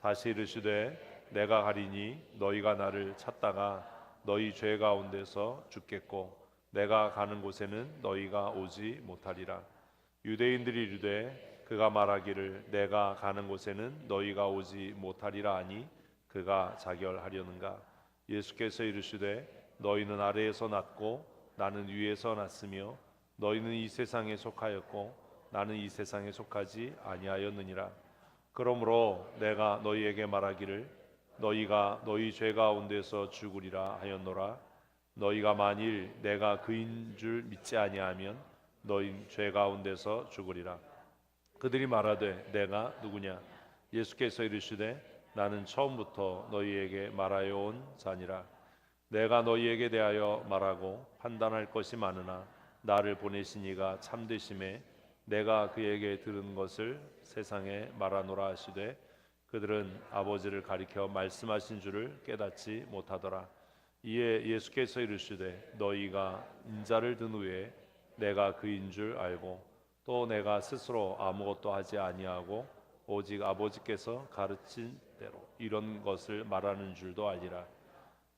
다시 이르시되 내가 가리니 너희가 나를 찾다가 너희 죄 가운데서 죽겠고 내가 가는 곳에는 너희가 오지 못하리라. 유대인들이 이르되 그가 말하기를 내가 가는 곳에는 너희가 오지 못하리라 하니 그가 자결하려는가? 예수께서 이르시되 너희는 아래에서 났고 나는 위에서 났으며 너희는 이 세상에 속하였고 나는 이 세상에 속하지 아니하였느니라. 그러므로 내가 너희에게 말하기를 너희가 너희 죄 가운데서 죽으리라 하였노라. 너희가 만일 내가 그인 줄 믿지 아니하면 너희 죄 가운데서 죽으리라. 그들이 말하되 내가 누구냐? 예수께서 이르시되 나는 처음부터 너희에게 말하여 온 자니라. 내가 너희에게 대하여 말하고 판단할 것이 많으나 나를 보내신 이가 참되심에 내가 그에게 들은 것을 세상에 말하노라 하시되 그들은 아버지를 가리켜 말씀하신 줄을 깨닫지 못하더라. 이에 예수께서 이르시되 너희가 인자를 든 후에 내가 그인 줄 알고 또 내가 스스로 아무것도 하지 아니하고 오직 아버지께서 가르친 대로 이런 것을 말하는 줄도 알리라.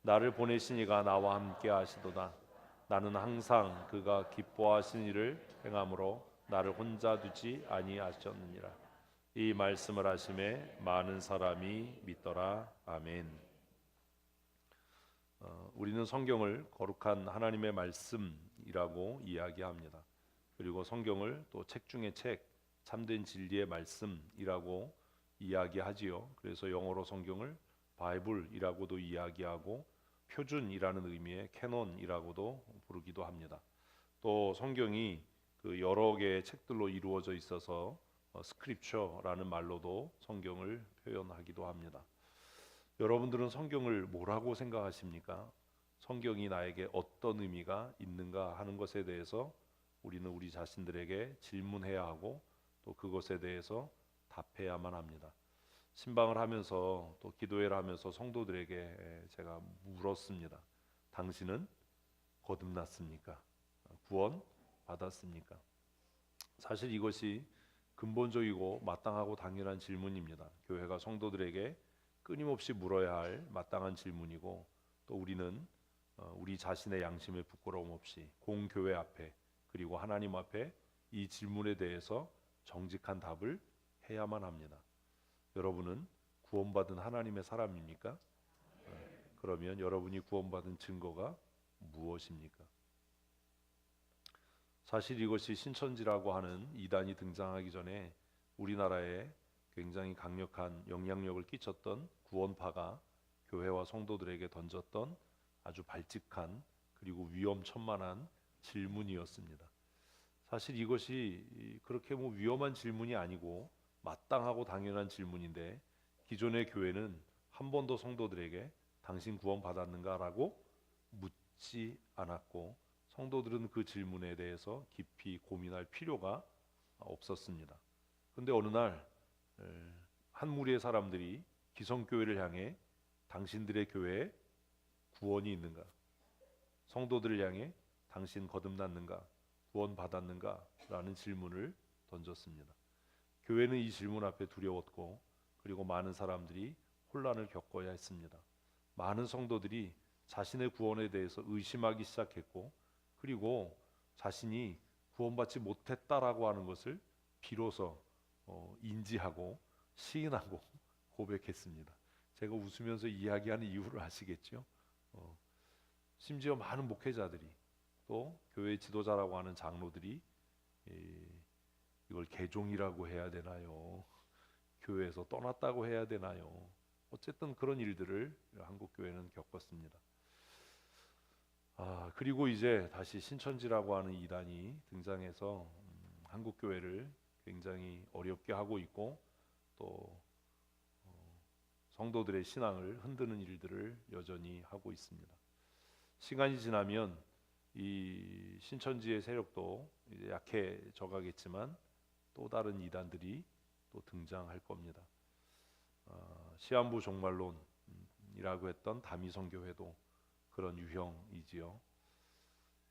나를 보내신 이가 나와 함께 하시도다. 나는 항상 그가 기뻐하신 일을 행함으로 나를 혼자 두지 아니하셨느니라. 이 말씀을 하심에 많은 사람이 믿더라. 아멘. 우리는 성경을 거룩한 하나님의 말씀이라고 이야기합니다. 그리고 성경을 또 책 중에 책, 참된 진리의 말씀이라고 이야기하지요. 그래서 영어로 성경을 바이블이라고도 이야기하고 표준이라는 의미의 캐논이라고도 부르기도 합니다. 또 성경이 그 여러 개의 책들로 이루어져 있어서 스크립처라는 말로도 성경을 표현하기도 합니다. 여러분들은 성경을 뭐라고 생각하십니까? 성경이 나에게 어떤 의미가 있는가 하는 것에 대해서 우리는 우리 자신들에게 질문해야 하고 또 그것에 대해서 답해야만 합니다. 신방을 하면서 또 기도회를 하면서 성도들에게 제가 물었습니다. 당신은 거듭났습니까? 구원 받았습니까? 사실 이것이 근본적이고 마땅하고 당연한 질문입니다. 교회가 성도들에게 끊임없이 물어야 할 마땅한 질문이고 또 우리는 우리 자신의 양심에 부끄러움 없이 공교회 앞에 그리고 하나님 앞에 이 질문에 대해서 정직한 답을 해야만 합니다. 여러분은 구원받은 하나님의 사람입니까? 그러면 여러분이 구원받은 증거가 무엇입니까? 사실 이것이 신천지라고 하는 이단이 등장하기 전에 우리나라에 굉장히 강력한 영향력을 끼쳤던 구원파가 교회와 성도들에게 던졌던 아주 발칙한 그리고 위험천만한 질문이었습니다. 사실 이것이 그렇게 위험한 질문이 아니고 마땅하고 당연한 질문인데 기존의 교회는 한 번도 성도들에게 당신 구원 받았는가라고 묻지 않았고 성도들은 그 질문에 대해서 깊이 고민할 필요가 없었습니다. 그런데 어느 날 한 무리의 사람들이 기성교회를 향해 당신들의 교회에 구원이 있는가? 성도들을 향해 당신 거듭났는가? 구원 받았는가? 라는 질문을 던졌습니다. 교회는 이 질문 앞에 두려웠고 그리고 많은 사람들이 혼란을 겪어야 했습니다. 많은 성도들이 자신의 구원에 대해서 의심하기 시작했고 그리고 자신이 구원받지 못했다라고 하는 것을 비로소 인지하고 시인하고 고백했습니다. 제가 웃으면서 이야기하는 이유를 아시겠죠? 심지어 많은 목회자들이 또 교회 지도자라고 하는 장로들이 이걸 개종이라고 해야 되나요? 교회에서 떠났다고 해야 되나요? 어쨌든 그런 일들을 한국 교회는 겪었습니다. 그리고 이제 다시 신천지라고 하는 이단이 등장해서 한국 교회를 굉장히 어렵게 하고 있고 또 성도들의 신앙을 흔드는 일들을 여전히 하고 있습니다. 시간이 지나면 이 신천지의 세력도 이제 약해져 가겠지만 또 다른 이단들이 또 등장할 겁니다. 시한부 종말론이라고 했던 다미성교회도 그런 유형이지요.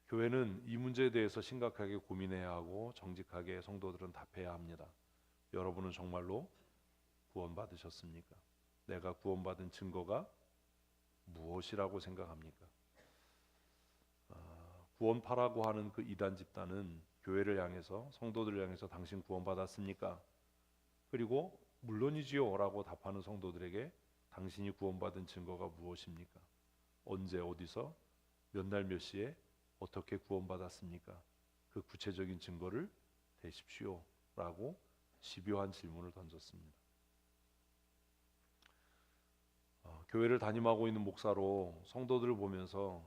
교회는 이 문제에 대해서 심각하게 고민해야 하고 정직하게 성도들은 답해야 합니다. 여러분은 정말로 구원받으셨습니까? 내가 구원받은 증거가 무엇이라고 생각합니까? 구원파라고 하는 그 이단 집단은 교회를 향해서, 성도들을 향해서 당신 구원받았습니까? 그리고 물론이지요 라고 답하는 성도들에게 당신이 구원받은 증거가 무엇입니까? 언제, 어디서, 몇 날 몇 시에 어떻게 구원받았습니까? 그 구체적인 증거를 대십시오 라고 집요한 질문을 던졌습니다. 교회를 담임하고 있는 목사로 성도들을 보면서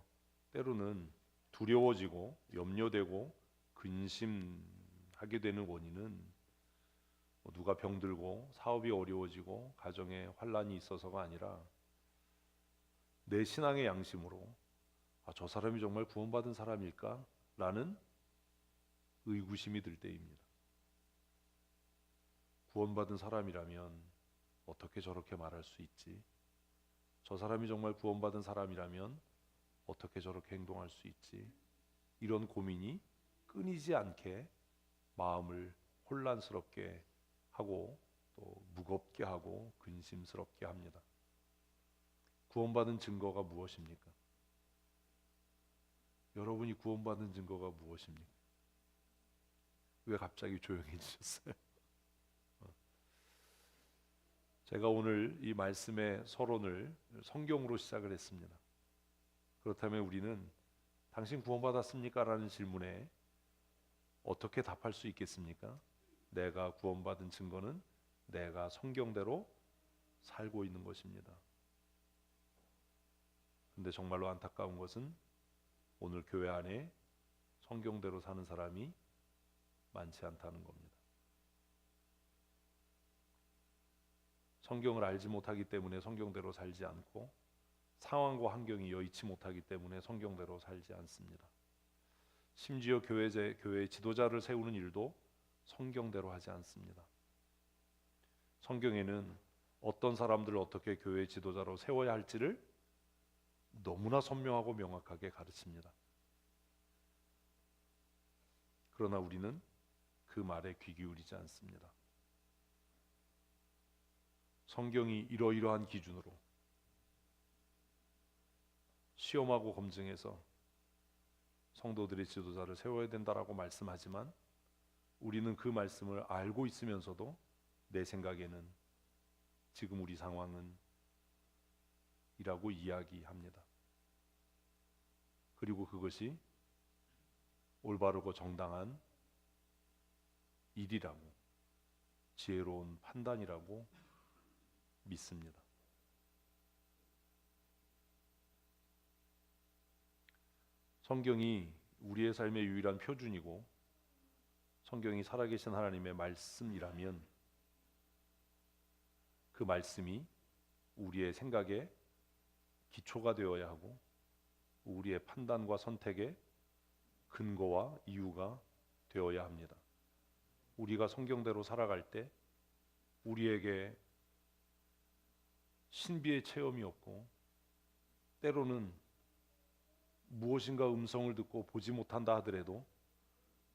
때로는 두려워지고 염려되고 근심하게 되는 원인은 누가 병들고 사업이 어려워지고 가정에 환란이 있어서가 아니라 내 신앙의 양심으로 저 사람이 정말 구원받은 사람일까? 라는 의구심이 들 때입니다. 구원받은 사람이라면 어떻게 저렇게 말할 수 있지? 저 사람이 정말 구원받은 사람이라면 어떻게 저렇게 행동할 수 있지? 이런 고민이 끊이지 않게 마음을 혼란스럽게 하고 또 무겁게 하고 근심스럽게 합니다. 구원받은 증거가 무엇입니까? 여러분이 구원받은 증거가 무엇입니까? 왜 갑자기 조용해지셨어요? 제가 오늘 이 말씀의 서론을 성경으로 시작을 했습니다. 그렇다면 우리는 당신 구원받았습니까? 라는 질문에 어떻게 답할 수 있겠습니까? 내가 구원받은 증거는 내가 성경대로 살고 있는 것입니다. 근데 정말로 안타까운 것은 오늘 교회 안에 성경대로 사는 사람이 많지 않다는 겁니다. 성경을 알지 못하기 때문에 성경대로 살지 않고 상황과 환경이 여의치 못하기 때문에 성경대로 살지 않습니다. 심지어 교회 지도자를 세우는 일도 성경대로 하지 않습니다. 성경에는 어떤 사람들을 어떻게 교회 지도자로 세워야 할지를 너무나 선명하고 명확하게 가르칩니다. 그러나 우리는 그 말에 귀 기울이지 않습니다. 성경이 이러이러한 기준으로 시험하고 검증해서 성도들의 지도자를 세워야 된다라고 말씀하지만 우리는 그 말씀을 알고 있으면서도 내 생각에는 지금 우리 상황은 이라고 이야기합니다. 그리고 그것이 올바르고 정당한 일이라고, 지혜로운 판단이라고 믿습니다. 성경이 우리의 삶의 유일한 표준이고 성경이 살아계신 하나님의 말씀이라면 그 말씀이 우리의 생각의 기초가 되어야 하고 우리의 판단과 선택의 근거와 이유가 되어야 합니다. 우리가 성경대로 살아갈 때 우리에게 신비의 체험이 없고 때로는 무엇인가 음성을 듣고 보지 못한다 하더라도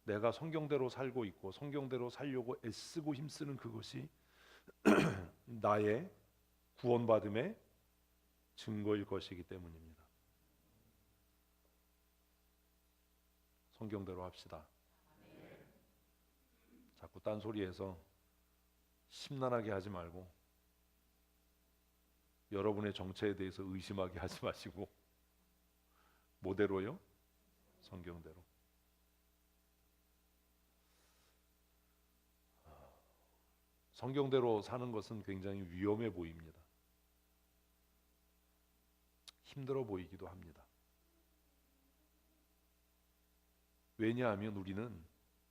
내가 성경대로 살고 있고 성경대로 살려고 애쓰고 힘쓰는 그것이 나의 구원받음의 증거일 것이기 때문입니다. 성경대로 합시다. 자꾸 딴소리해서 심란하게 하지 말고 여러분의 정체에 대해서 의심하게 하지 마시고 뭐대로요? 성경대로. 성경대로 사는 것은 굉장히 위험해 보입니다. 힘들어 보이기도 합니다. 왜냐하면 우리는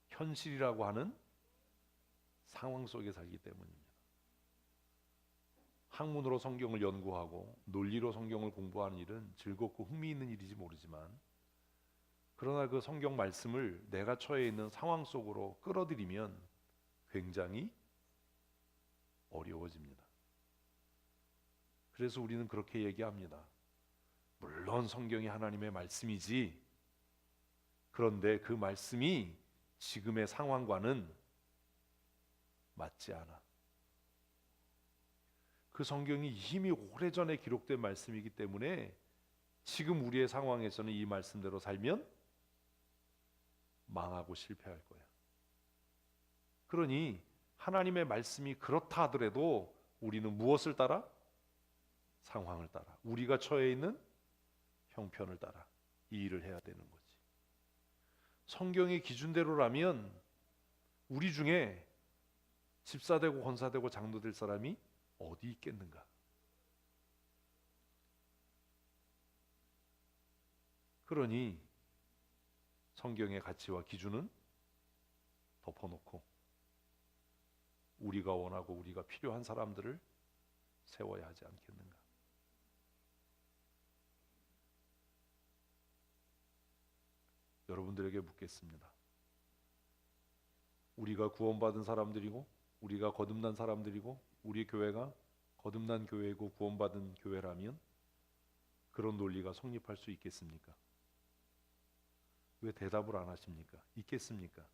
현실이라고 하는 상황 속에 살기 때문입니다. 학문으로 성경을 연구하고 논리로 성경을 공부하는 일은 즐겁고 흥미있는 일인지 모르지만 그러나 그 성경 말씀을 내가 처해 있는 상황 속으로 끌어들이면 굉장히 어려워집니다. 그래서 우리는 그렇게 얘기합니다. 물론 성경이 하나님의 말씀이지, 그런데 그 말씀이 지금의 상황과는 맞지 않아. 그 성경이 이미 오래전에 기록된 말씀이기 때문에 지금 우리의 상황에서는 이 말씀대로 살면 망하고 실패할 거야. 그러니 하나님의 말씀이 그렇다 하더라도 우리는 무엇을 따라? 상황을 따라, 우리가 처해 있는 형편을 따라 이 일을 해야 되는 거지. 성경의 기준대로라면 우리 중에 집사되고 권사되고 장로될 사람이 어디 있겠는가? 그러니 성경의 가치와 기준은 덮어놓고 우리가 원하고 우리가 필요한 사람들을 세워야 하지 않겠는가? 여러분들에게 묻겠습니다. 우리가 구원받은 사람들이고 우리가 거듭난 사람들이고 우리 교회가 거듭난 교회이고 구원받은 교회라면 그런 논리가 성립할 수 있겠습니까? 왜 대답을 안 하십니까? 있겠습니까?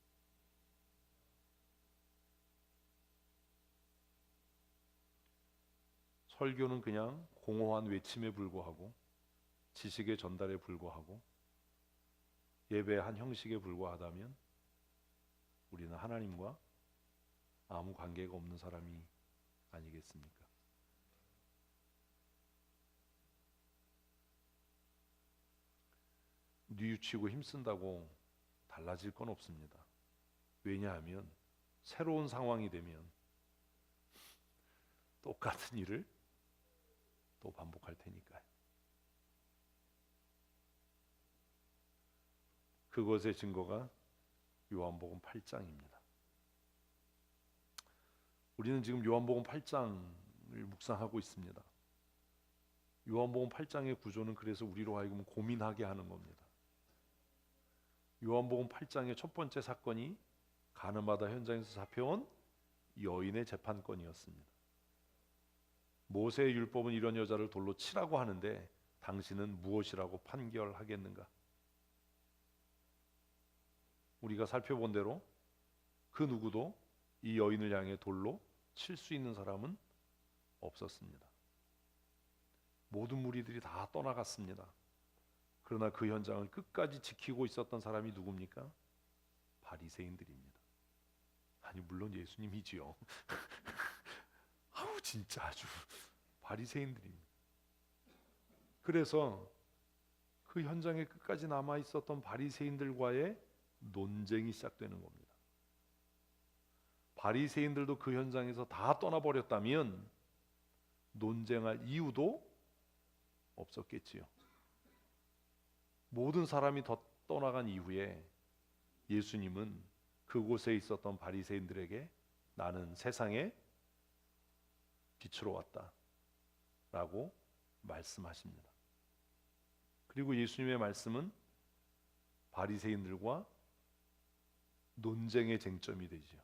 설교는 그냥 공허한 외침에 불과하고 지식의 전달에 불과하고 예배의 한 형식에 불과하다면 우리는 하나님과 아무 관계가 없는 사람이 아니겠습니까? 뉘우치고 힘쓴다고 달라질 건 없습니다. 왜냐하면 새로운 상황이 되면 똑같은 일을 또 반복할 테니까요. 그것의 증거가 요한복음 8장입니다. 우리는 지금 요한복음 8장을 묵상하고 있습니다. 요한복음 8장의 구조는 그래서 우리로 하여금 고민하게 하는 겁니다. 요한복음 8장의 첫 번째 사건이 가늠하다 현장에서 잡혀온 여인의 재판건이었습니다. 모세의 율법은 이런 여자를 돌로 치라고 하는데 당신은 무엇이라고 판결하겠는가? 우리가 살펴본 대로 그 누구도 이 여인을 향해 돌로 칠 수 있는 사람은 없었습니다. 모든 무리들이 다 떠나갔습니다. 그러나 그 현장을 끝까지 지키고 있었던 사람이 누굽니까? 바리새인들입니다. 아니 물론 예수님이지요. 아우 진짜 아주 바리새인들입니다. 그래서 그 현장에 끝까지 남아 있었던 바리새인들과의 논쟁이 시작되는 겁니다. 바리새인들도 그 현장에서 다 떠나버렸다면 논쟁할 이유도 없었겠지요. 모든 사람이 더 떠나간 이후에 예수님은 그곳에 있었던 바리새인들에게 나는 세상의 빛으로 왔다 라고 말씀하십니다. 그리고 예수님의 말씀은 바리새인들과 논쟁의 쟁점이 되죠.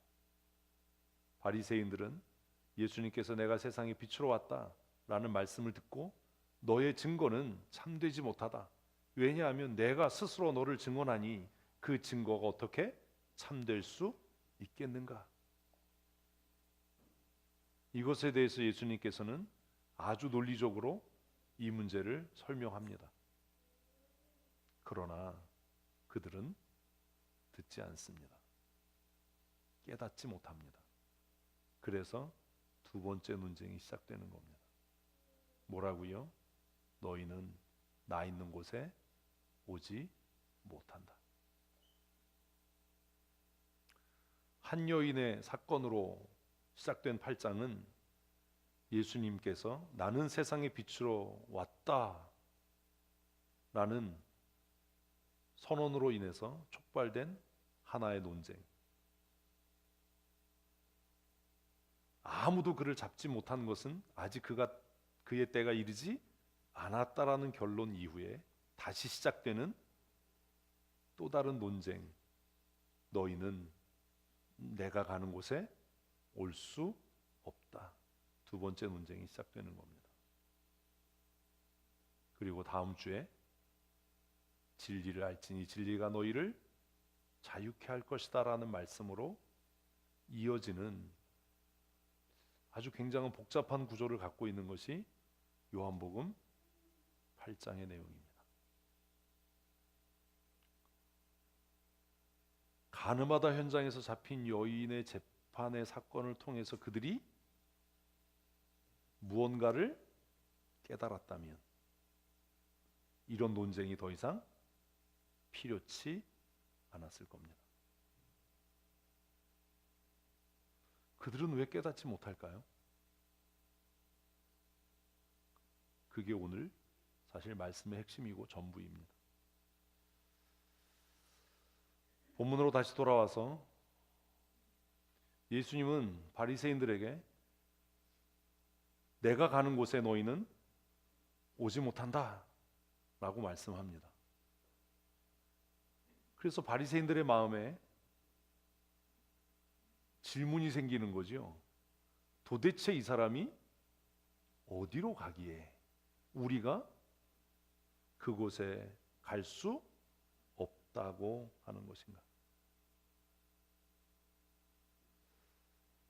바리새인들은 예수님께서 내가 세상의 빛으로 왔다 라는 말씀을 듣고 너의 증거는 참되지 못하다. 왜냐하면 내가 스스로 너를 증언하니 그 증거가 어떻게 참될 수 있겠는가? 이것에 대해서 예수님께서는 아주 논리적으로 이 문제를 설명합니다. 그러나 그들은 듣지 않습니다. 깨닫지 못합니다. 그래서 두 번째 논쟁이 시작되는 겁니다. 뭐라고요? 너희는 나 있는 곳에 오지 못한다. 한 여인의 사건으로 시작된 8장은 예수님께서 나는 세상의 빛으로 왔다 라는 선언으로 인해서 촉발된 하나의 논쟁, 아무도 그를 잡지 못한 것은 아직 그의 때가 이르지 않았다라는 결론 이후에 다시 시작되는 또 다른 논쟁, 너희는 내가 가는 곳에 올 수 없다. 두 번째 논쟁이 시작되는 겁니다. 그리고 다음 주에 진리를 알지니 진리가 너희를 자유케 할 것이다 라는 말씀으로 이어지는 아주 굉장한 복잡한 구조를 갖고 있는 것이 요한복음 8장의 내용입니다. 가늠하다 현장에서 잡힌 여인의 재판의 사건을 통해서 그들이 무언가를 깨달았다면 이런 논쟁이 더 이상 필요치 않았을 겁니다. 그들은 왜 깨닫지 못할까요? 그게 오늘 사실 말씀의 핵심이고 전부입니다. 본문으로 다시 돌아와서 예수님은 바리새인들에게 내가 가는 곳에 너희는 오지 못한다 라고 말씀합니다. 그래서 바리새인들의 마음에 질문이 생기는 거죠. 도대체 이 사람이 어디로 가기에 우리가 그곳에 갈 수 없다고 하는 것인가?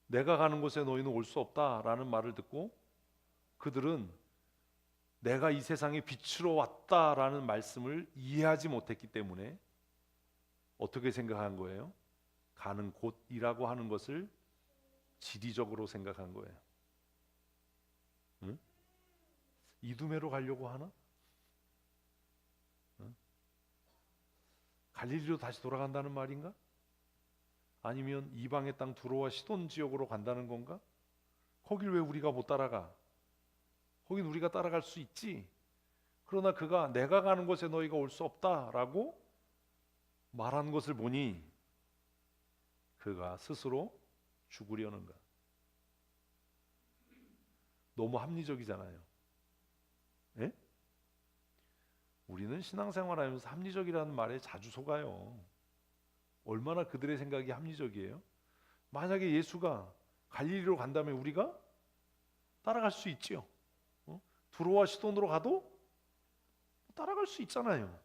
내가 가는 곳에 너희는 올 수 없다라는 말을 듣고 그들은 내가 이 세상에 빛으로 왔다라는 말씀을 이해하지 못했기 때문에 어떻게 생각한 거예요? 가는 곳이라고 하는 것을 지리적으로 생각한 거예요. 응? 이두메로 가려고 하나? 응? 갈릴리로 다시 돌아간다는 말인가? 아니면 이방의 땅 두로와 시돈 지역으로 간다는 건가? 거길 왜 우리가 못 따라가? 거긴 우리가 따라갈 수 있지. 그러나 그가 내가 가는 곳에 너희가 올 수 없다라고 말한 것을 보니 그가 스스로 죽으려는가? 너무 합리적이잖아요. 예? 우리는 신앙생활하면서 합리적이라는 말에 자주 속아요. 얼마나 그들의 생각이 합리적이에요? 만약에 예수가 갈릴리로 간다면 우리가 따라갈 수 있지요. 두로와 시돈으로 가도 따라갈 수 있잖아요.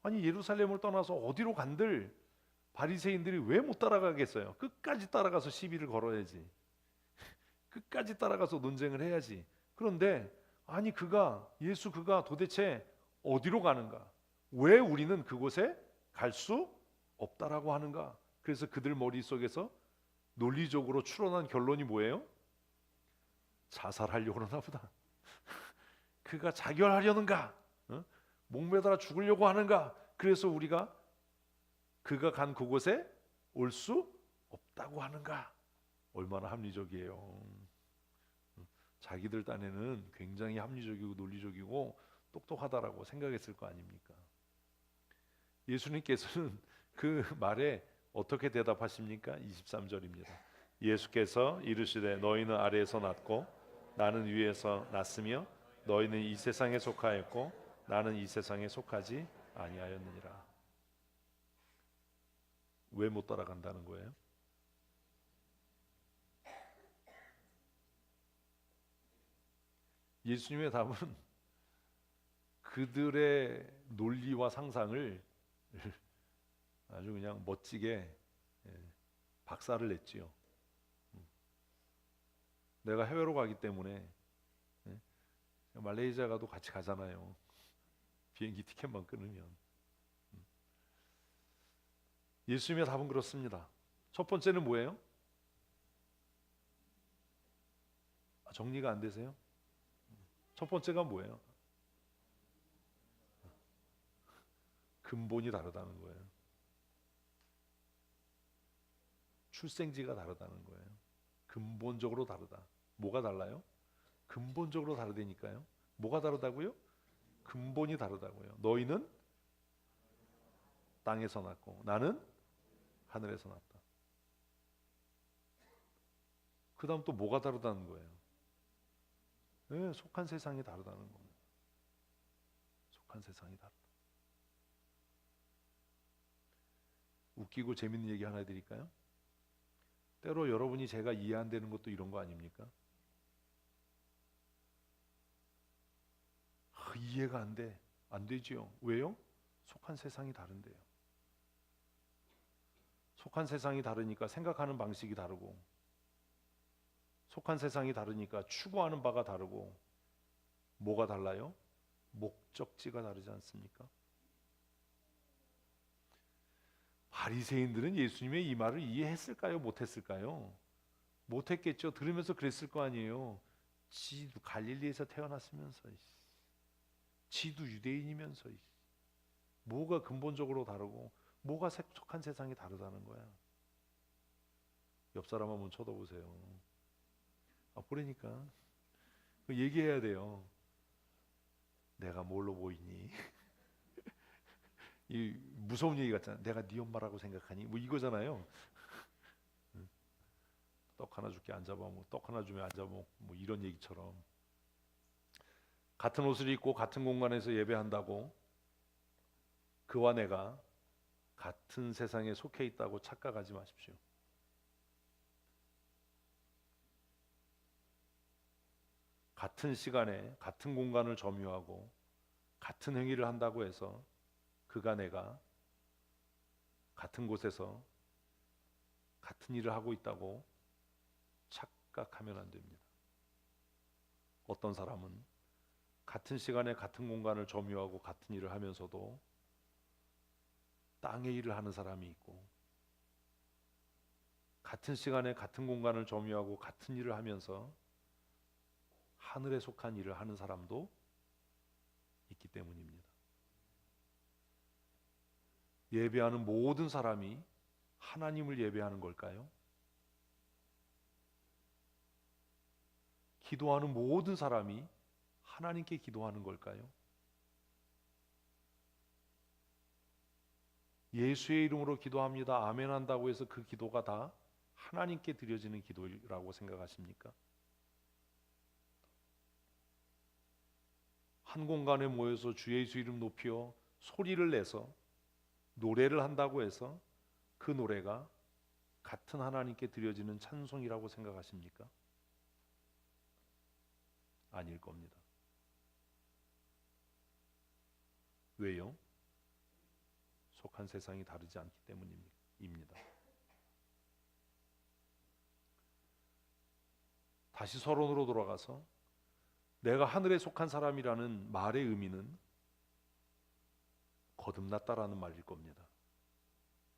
아니 예루살렘을 떠나서 어디로 간들 바리새인들이 왜 못 따라가겠어요? 끝까지 따라가서 시비를 걸어야지. 끝까지 따라가서 논쟁을 해야지. 그런데 아니 예수 그가 도대체 어디로 가는가? 왜 우리는 그곳에 갈 수 없다라고 하는가? 그래서 그들 머릿속에서 논리적으로 추론한 결론이 뭐예요? 자살하려고 그러나 보다. 그가 자결하려는가? 목매달아 죽으려고 하는가? 그래서 우리가 그가 간 그곳에 올 수 없다고 하는가? 얼마나 합리적이에요. 자기들 딴에는 굉장히 합리적이고 논리적이고 똑똑하다라고 생각했을 거 아닙니까? 예수님께서는 그 말에 어떻게 대답하십니까? 23절입니다. 예수께서 이르시되 너희는 아래에서 났고 나는 위에서 났으며 너희는 이 세상에 속하였고 나는 이 세상에 속하지 아니하였느니라. 왜 못 따라간다는 거예요? 예수님의 답은 그들의 논리와 상상을 아주 그냥 멋지게 박살을 냈지요. 내가 해외로 가기 때문에 말레이시아 가도 같이 가잖아요. 비행기 티켓만 끊으면. 예수님의 답은 그렇습니다. 첫 번째는 뭐예요? 정리가 안 되세요? 첫 번째가 뭐예요? 근본이 다르다는 거예요. 출생지가 다르다는 거예요. 근본적으로 다르다. 뭐가 달라요? 근본적으로 다르다니까요. 뭐가 다르다고요? 근본이 다르다고요. 너희는 땅에서 났고 나는 하늘에서 났다. 그 다음 또 뭐가 다르다는 거예요? 네, 속한 세상이 다르다는 겁니다. 속한 세상이 다르다. 웃기고 재밌는 얘기 하나 해드릴까요? 때로 여러분이 제가 이해 안 되는 것도 이런 거 아닙니까? 이해가 안 돼. 안 되지요. 왜요? 속한 세상이 다른데요. 속한 세상이 다르니까 생각하는 방식이 다르고 속한 세상이 다르니까 추구하는 바가 다르고, 뭐가 달라요? 목적지가 다르지 않습니까? 바리새인들은 예수님의 이 말을 이해했을까요? 못했을까요? 못했겠죠. 들으면서 그랬을 거 아니에요. 지도 갈릴리에서 태어났으면서, 지도 유대인이면서, 뭐가 근본적으로 다르고 뭐가 속한 세상이 다르다는 거야. 옆 사람 한번 쳐다보세요. 그러니까 얘기해야 돼요. 내가 뭘로 보이니? 이 무서운 얘기 같잖아. 내가 네 엄마라고 생각하니? 뭐 이거잖아요. 떡 하나 줄게 앉아봐. 뭐 떡 하나 주면 앉아봐. 뭐 이런 얘기처럼. 같은 옷을 입고 같은 공간에서 예배한다고 그와 내가 같은 세상에 속해 있다고 착각하지 마십시오. 같은 시간에 같은 공간을 점유하고 같은 행위를 한다고 해서 그가 내가 같은 곳에서 같은 일을 하고 있다고 착각하면 안 됩니다. 어떤 사람은 같은 시간에 같은 공간을 점유하고 같은 일을 하면서도 땅의 일을 하는 사람이 있고, 같은 시간에 같은 공간을 점유하고 같은 일을 하면서 하늘에 속한 일을 하는 사람도 있기 때문입니다. 예배하는 모든 사람이 하나님을 예배하는 걸까요? 기도하는 모든 사람이 하나님께 기도하는 걸까요? 예수의 이름으로 기도합니다, 아멘 한다고 해서 그 기도가 다 하나님께 드려지는 기도라고 생각하십니까? 한 공간에 모여서 주 예수 이름 높여 소리를 내서 노래를 한다고 해서 그 노래가 같은 하나님께 드려지는 찬송이라고 생각하십니까? 아닐 겁니다. 왜요? 속한 세상이 다르지 않기 때문입니다. 다시 서론으로 돌아가서 내가 하늘에 속한 사람이라는 말의 의미는 거듭났다라는 말일 겁니다.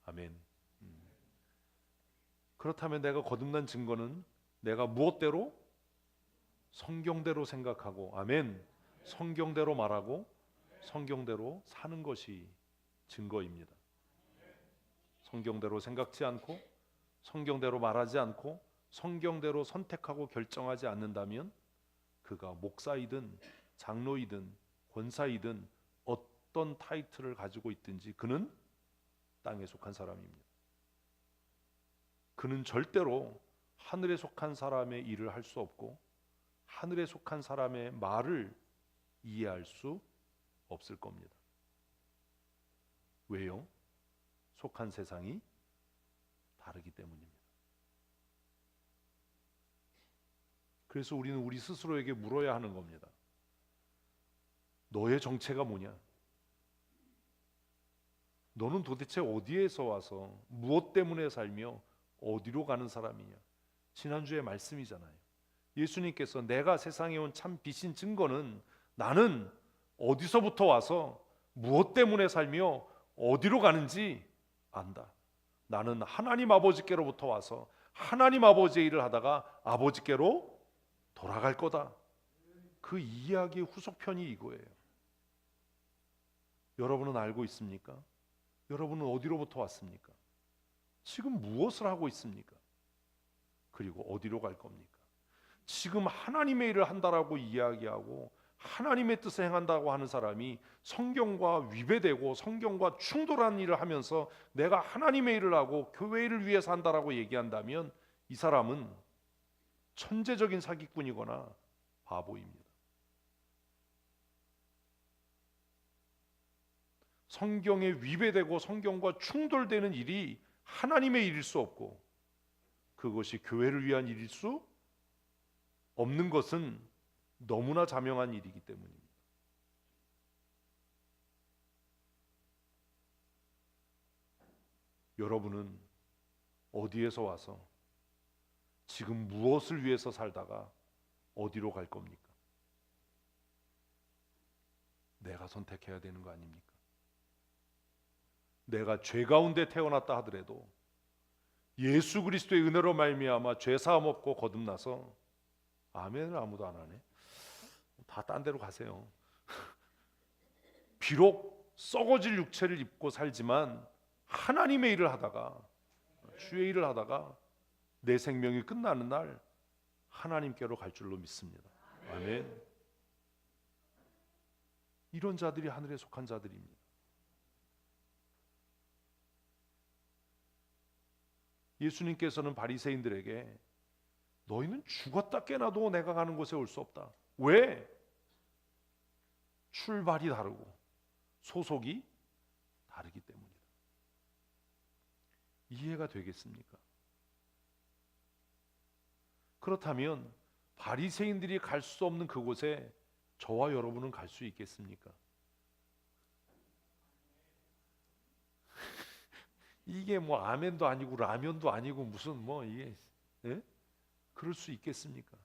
아멘. 그렇다면 내가 거듭난 증거는 내가 무엇대로? 성경대로 생각하고, 아멘, 성경대로 말하고 성경대로 사는 것이 증거입니다. 성경대로 생각지 않고 성경대로 말하지 않고 성경대로 선택하고 결정하지 않는다면 그가 목사이든 장로이든 권사이든 어떤 타이틀을 가지고 있든지 그는 땅에 속한 사람입니다. 그는 절대로 하늘에 속한 사람의 일을 할 수 없고 하늘에 속한 사람의 말을 이해할 수 없을 겁니다. 왜요? 속한 세상이 다르기 때문입니다. 그래서 우리는 우리 스스로에게 물어야 하는 겁니다. 너의 정체가 뭐냐? 너는 도대체 어디에서 와서 무엇 때문에 살며 어디로 가는 사람이냐? 지난주의 말씀이잖아요. 예수님께서 내가 세상에 온 참 빛인 증거는 나는 어디서부터 와서 무엇 때문에 살며 어디로 가는지 안다. 나는 하나님 아버지께로부터 와서 하나님 아버지의 일을 하다가 아버지께로 돌아갈 거다. 그 이야기의 후속편이 이거예요. 여러분은 알고 있습니까? 여러분은 어디로부터 왔습니까? 지금 무엇을 하고 있습니까? 그리고 어디로 갈 겁니까? 지금 하나님의 일을 한다라고 이야기하고 하나님의 뜻을 행한다고 하는 사람이 성경과 위배되고 성경과 충돌하는 일을 하면서 내가 하나님의 일을 하고 교회 일을 위해서 한다라고 얘기한다면 이 사람은 천재적인 사기꾼이거나 바보입니다. 성경에 위배되고 성경과 충돌되는 일이 하나님의 일일 수 없고 그것이 교회를 위한 일일 수 없는 것은 너무나 자명한 일이기 때문입니다. 여러분은 어디에서 와서 지금 무엇을 위해서 살다가 어디로 갈 겁니까? 내가 선택해야 되는 거 아닙니까? 내가 죄 가운데 태어났다 하더라도 예수 그리스도의 은혜로 말미암아 죄 사함 없고 거듭나서, 아멘을 아무도 안 하네. 다 딴 데로 가세요. 비록 썩어질 육체를 입고 살지만 하나님의 일을 하다가, 주의 일을 하다가 내 생명이 끝나는 날 하나님께로 갈 줄로 믿습니다. 아멘. 이런 자들이 하늘에 속한 자들입니다. 예수님께서는 바리새인들에게 너희는 죽었다 깨나도 내가 가는 곳에 올 수 없다. 왜? 출발이 다르고 소속이 다르기 때문이다. 이해가 되겠습니까? 그렇다면 바리새인들이 갈 수 없는 그곳에 저와 여러분은 갈 수 있겠습니까? 이게 뭐 아멘도 아니고 라면도 아니고 무슨 뭐 이게, 예? 그럴 수 있겠습니까?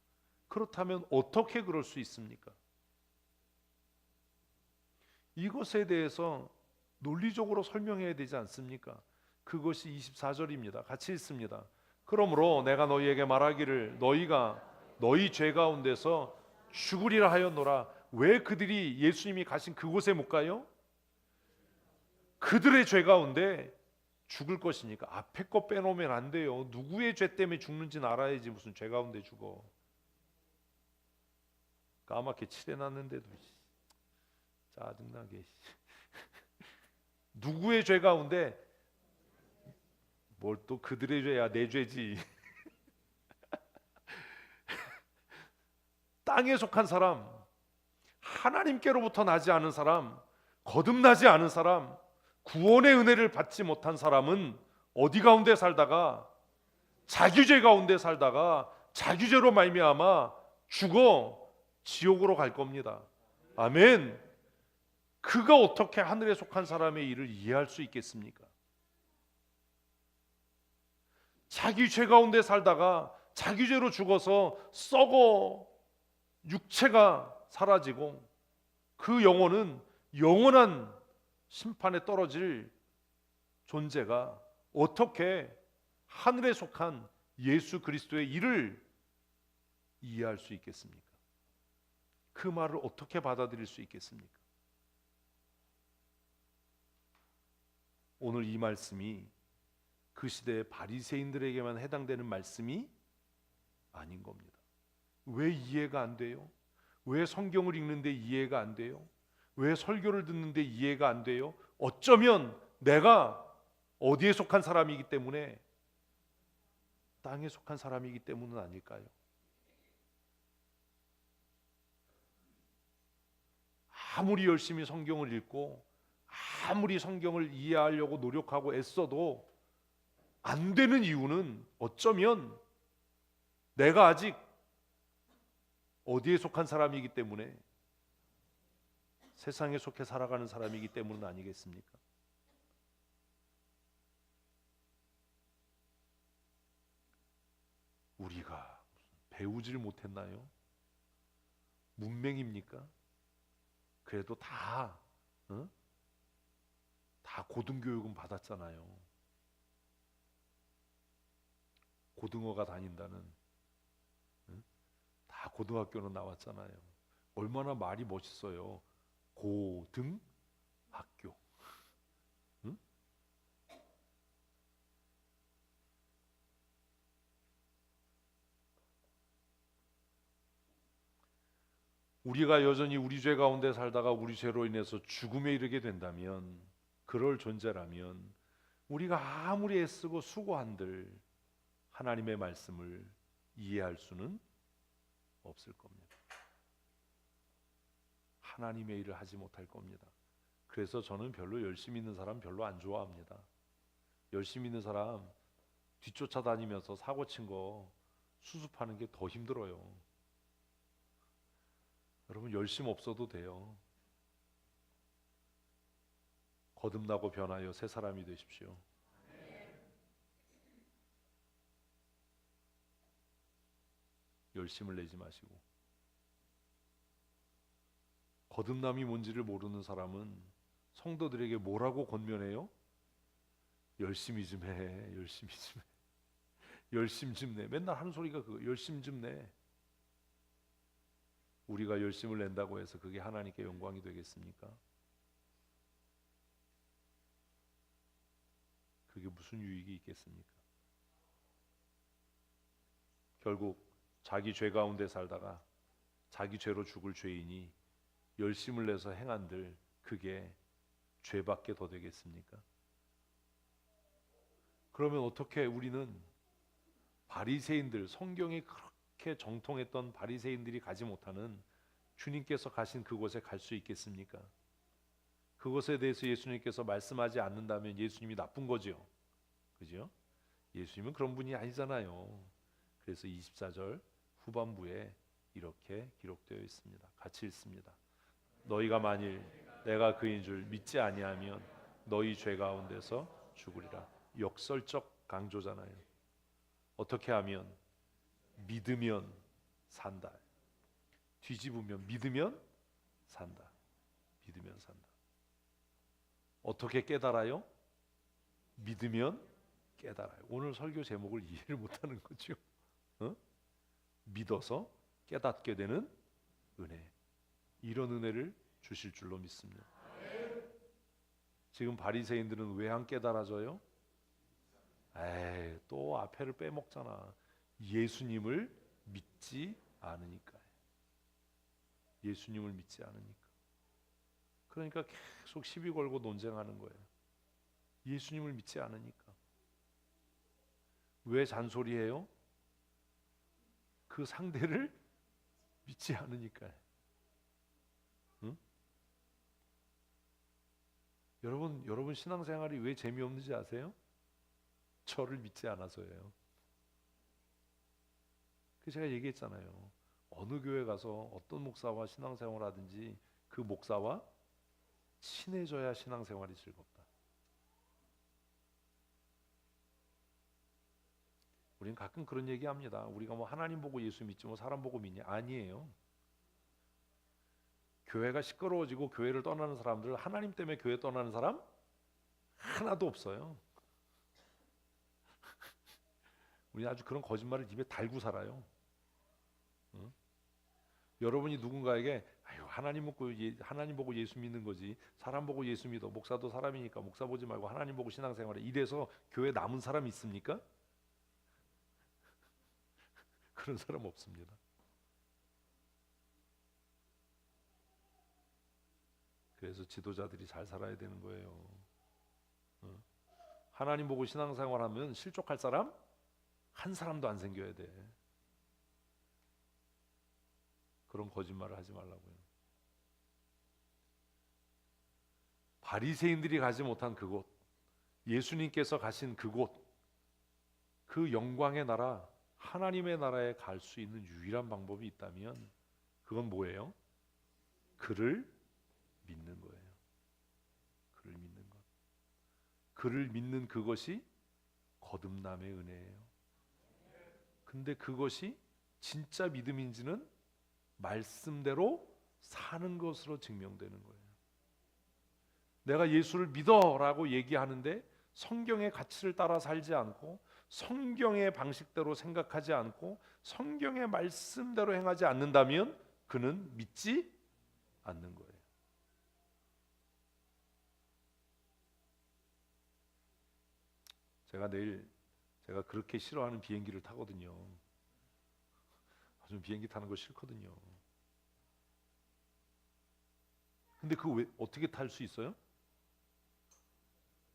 그렇다면 어떻게 그럴 수 있습니까? 이것에 대해서 논리적으로 설명해야 되지 않습니까? 그것이 24절입니다. 같이 읽습니다. 그러므로 내가 너희에게 말하기를 너희가 너희 죄 가운데서 죽으리라 하였노라. 왜 그들이 예수님이 가신 그곳에 못 가요? 그들의 죄 가운데 죽을 것이니까. 앞에 거 빼놓으면 안 돼요. 누구의 죄 때문에 죽는지는 알아야지 무슨 죄 가운데 죽어. 까맣게 칠해놨는데도 짜증나게. 누구의 죄 가운데, 뭘 또 그들의 죄야, 내 죄지. 땅에 속한 사람, 하나님께로부터 나지 않은 사람, 거듭나지 않은 사람, 구원의 은혜를 받지 못한 사람은 어디 가운데 살다가, 자기 죄 가운데 살다가 자기 죄로 말미암아 죽어 지옥으로 갈 겁니다. 아멘. 그가 어떻게 하늘에 속한 사람의 일을 이해할 수 있겠습니까? 자기 죄 가운데 살다가 자기 죄로 죽어서 썩어 육체가 사라지고 그 영혼은 영원한 심판에 떨어질 존재가 어떻게 하늘에 속한 예수 그리스도의 일을 이해할 수 있겠습니까? 그 말을 어떻게 받아들일 수 있겠습니까? 오늘 이 말씀이 그 시대의 바리새인들에게만 해당되는 말씀이 아닌 겁니다. 왜 이해가 안 돼요? 왜 성경을 읽는데 이해가 안 돼요? 왜 설교를 듣는데 이해가 안 돼요? 어쩌면 내가 어디에 속한 사람이기 때문에, 땅에 속한 사람이기 때문은 아닐까요? 아무리 열심히 성경을 읽고 아무리 성경을 이해하려고 노력하고 애써도 안 되는 이유는 어쩌면 내가 아직 어디에 속한 사람이기 때문에, 세상에 속해 살아가는 사람이기 때문은 아니겠습니까? 우리가 배우질 못했나요? 문맹입니까? 그래도 다 고등교육은 받았잖아요. 고등어가 다닌다는, 다 고등학교는 나왔잖아요. 얼마나 말이 멋있어요. 고등학교. 응? 우리가 여전히 우리 죄 가운데 살다가 우리 죄로 인해서 죽음에 이르게 된다면, 그럴 존재라면 우리가 아무리 애쓰고 수고한들 하나님의 말씀을 이해할 수는 없을 겁니다. 하나님의 일을 하지 못할 겁니다. 그래서 저는 별로 열심히 있는 사람 별로 안 좋아합니다. 열심히 있는 사람 뒤쫓아다니면서 사고 친 거 수습하는 게 더 힘들어요. 여러분 열심 없어도 돼요. 거듭나고 변하여 새 사람이 되십시오. 열심을 내지 마시고, 거듭남이 뭔지를 모르는 사람은 성도들에게 뭐라고 권면해요? 열심히 좀 해, 열심히 좀 해, 열심 좀 내. 맨날 하는 소리가 그거, 열심 좀 내. 우리가 열심을 낸다고 해서 그게 하나님께 영광이 되겠습니까? 그게 무슨 유익이 있겠습니까? 결국 자기 죄 가운데 살다가 자기 죄로 죽을 죄인이 열심을 내서 행한들 그게 죄밖에 더 되겠습니까? 그러면 어떻게 우리는 바리새인들, 성경에 그렇게 정통했던 바리새인들이 가지 못하는 주님께서 가신 그곳에 갈 수 있겠습니까? 그것에 대해서 예수님께서 말씀하지 않는다면 예수님이 나쁜 거죠. 그죠? 예수님은 그런 분이 아니잖아요. 그래서 24절 후반부에 이렇게 기록되어 있습니다. 같이 읽습니다. 너희가 만일 내가 그인 줄 믿지 아니하면 너희 죄 가운데서 죽으리라. 역설적 강조잖아요. 어떻게 하면? 믿으면 산다. 뒤집으면 믿으면 산다. 믿으면 산다. 어떻게 깨달아요? 믿으면 깨달아요. 오늘 설교 제목을 이해를 못하는 거죠. 믿어서 깨닫게 되는 은혜. 이런 은혜를 주실 줄로 믿습니다. 지금 바리새인들은 왜 안 깨달아져요? 에이, 또 앞에를 빼먹잖아. 예수님을 믿지 않으니까. 예수님을 믿지 않으니까. 그러니까 계속 시비 걸고 논쟁하는 거예요. 예수님을 믿지 않으니까. 왜 잔소리해요? 그 상대를 믿지 않으니까요. 응? 여러분 신앙생활이 왜 재미없는지 아세요? 저를 믿지 않아서예요. 그 제가 얘기했잖아요. 어느 교회 가서 어떤 목사와 신앙생활 하든지 그 목사와 친해져야 신앙생활이 즐겁다. 우리는 가끔 그런 얘기합니다. 우리가 뭐 하나님 보고 예수 믿지 뭐 사람 보고 믿냐? 아니에요. 교회가 시끄러워지고 교회를 떠나는 사람들, 하나님 때문에 교회 떠나는 사람 하나도 없어요. 우리 아주 그런 거짓말을 입에 달고 살아요. 응? 여러분이 누군가에게 아유 하나님 보고 예수 믿는 거지 사람 보고 예수 믿어. 목사도 사람이니까 목사 보지 말고 하나님 보고 신앙생활해. 이래서 교회 남은 사람 있습니까? 그런 사람 없습니다. 그래서 지도자들이 잘 살아야 되는 거예요. 하나님 보고 신앙생활하면 실족할 사람 한 사람도 안 생겨야 돼. 그런 거짓말을 하지 말라고요. 바리새인들이 가지 못한 그곳, 예수님께서 가신 그곳, 그 영광의 나라, 하나님의 나라에 갈 수 있는 유일한 방법이 있다면 그건 뭐예요? 그를 믿는 거예요. 그를 믿는 것. 그를 믿는 그것이 거듭남의 은혜예요. 근데 그것이 진짜 믿음인지는 말씀대로 사는 것으로 증명되는 거예요. 내가 예수를 믿어라고 얘기하는데 성경의 가치를 따라 살지 않고 성경의 방식대로 생각하지 않고 성경의 말씀대로 행하지 않는다면 그는 믿지 않는 거예요. 내일 제가 그렇게 싫어하는 비행기를 타거든요. 좀 비행기 타는 거 싫거든요. 근데 그거 왜 어떻게 탈 수 있어요?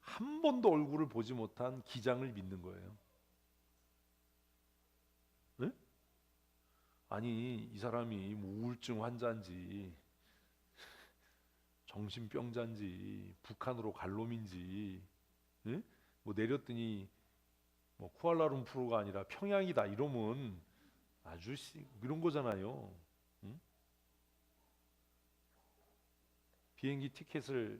한 번도 얼굴을 보지 못한 기장을 믿는 거예요. 네? 아니 이 사람이 뭐 우울증 환자인지 정신병자인지 북한으로 갈 놈인지 네? 뭐 내렸더니 뭐 쿠알라룸푸르가 아니라 평양이다 이러면 아주 이런 거잖아요. 응? 비행기 티켓을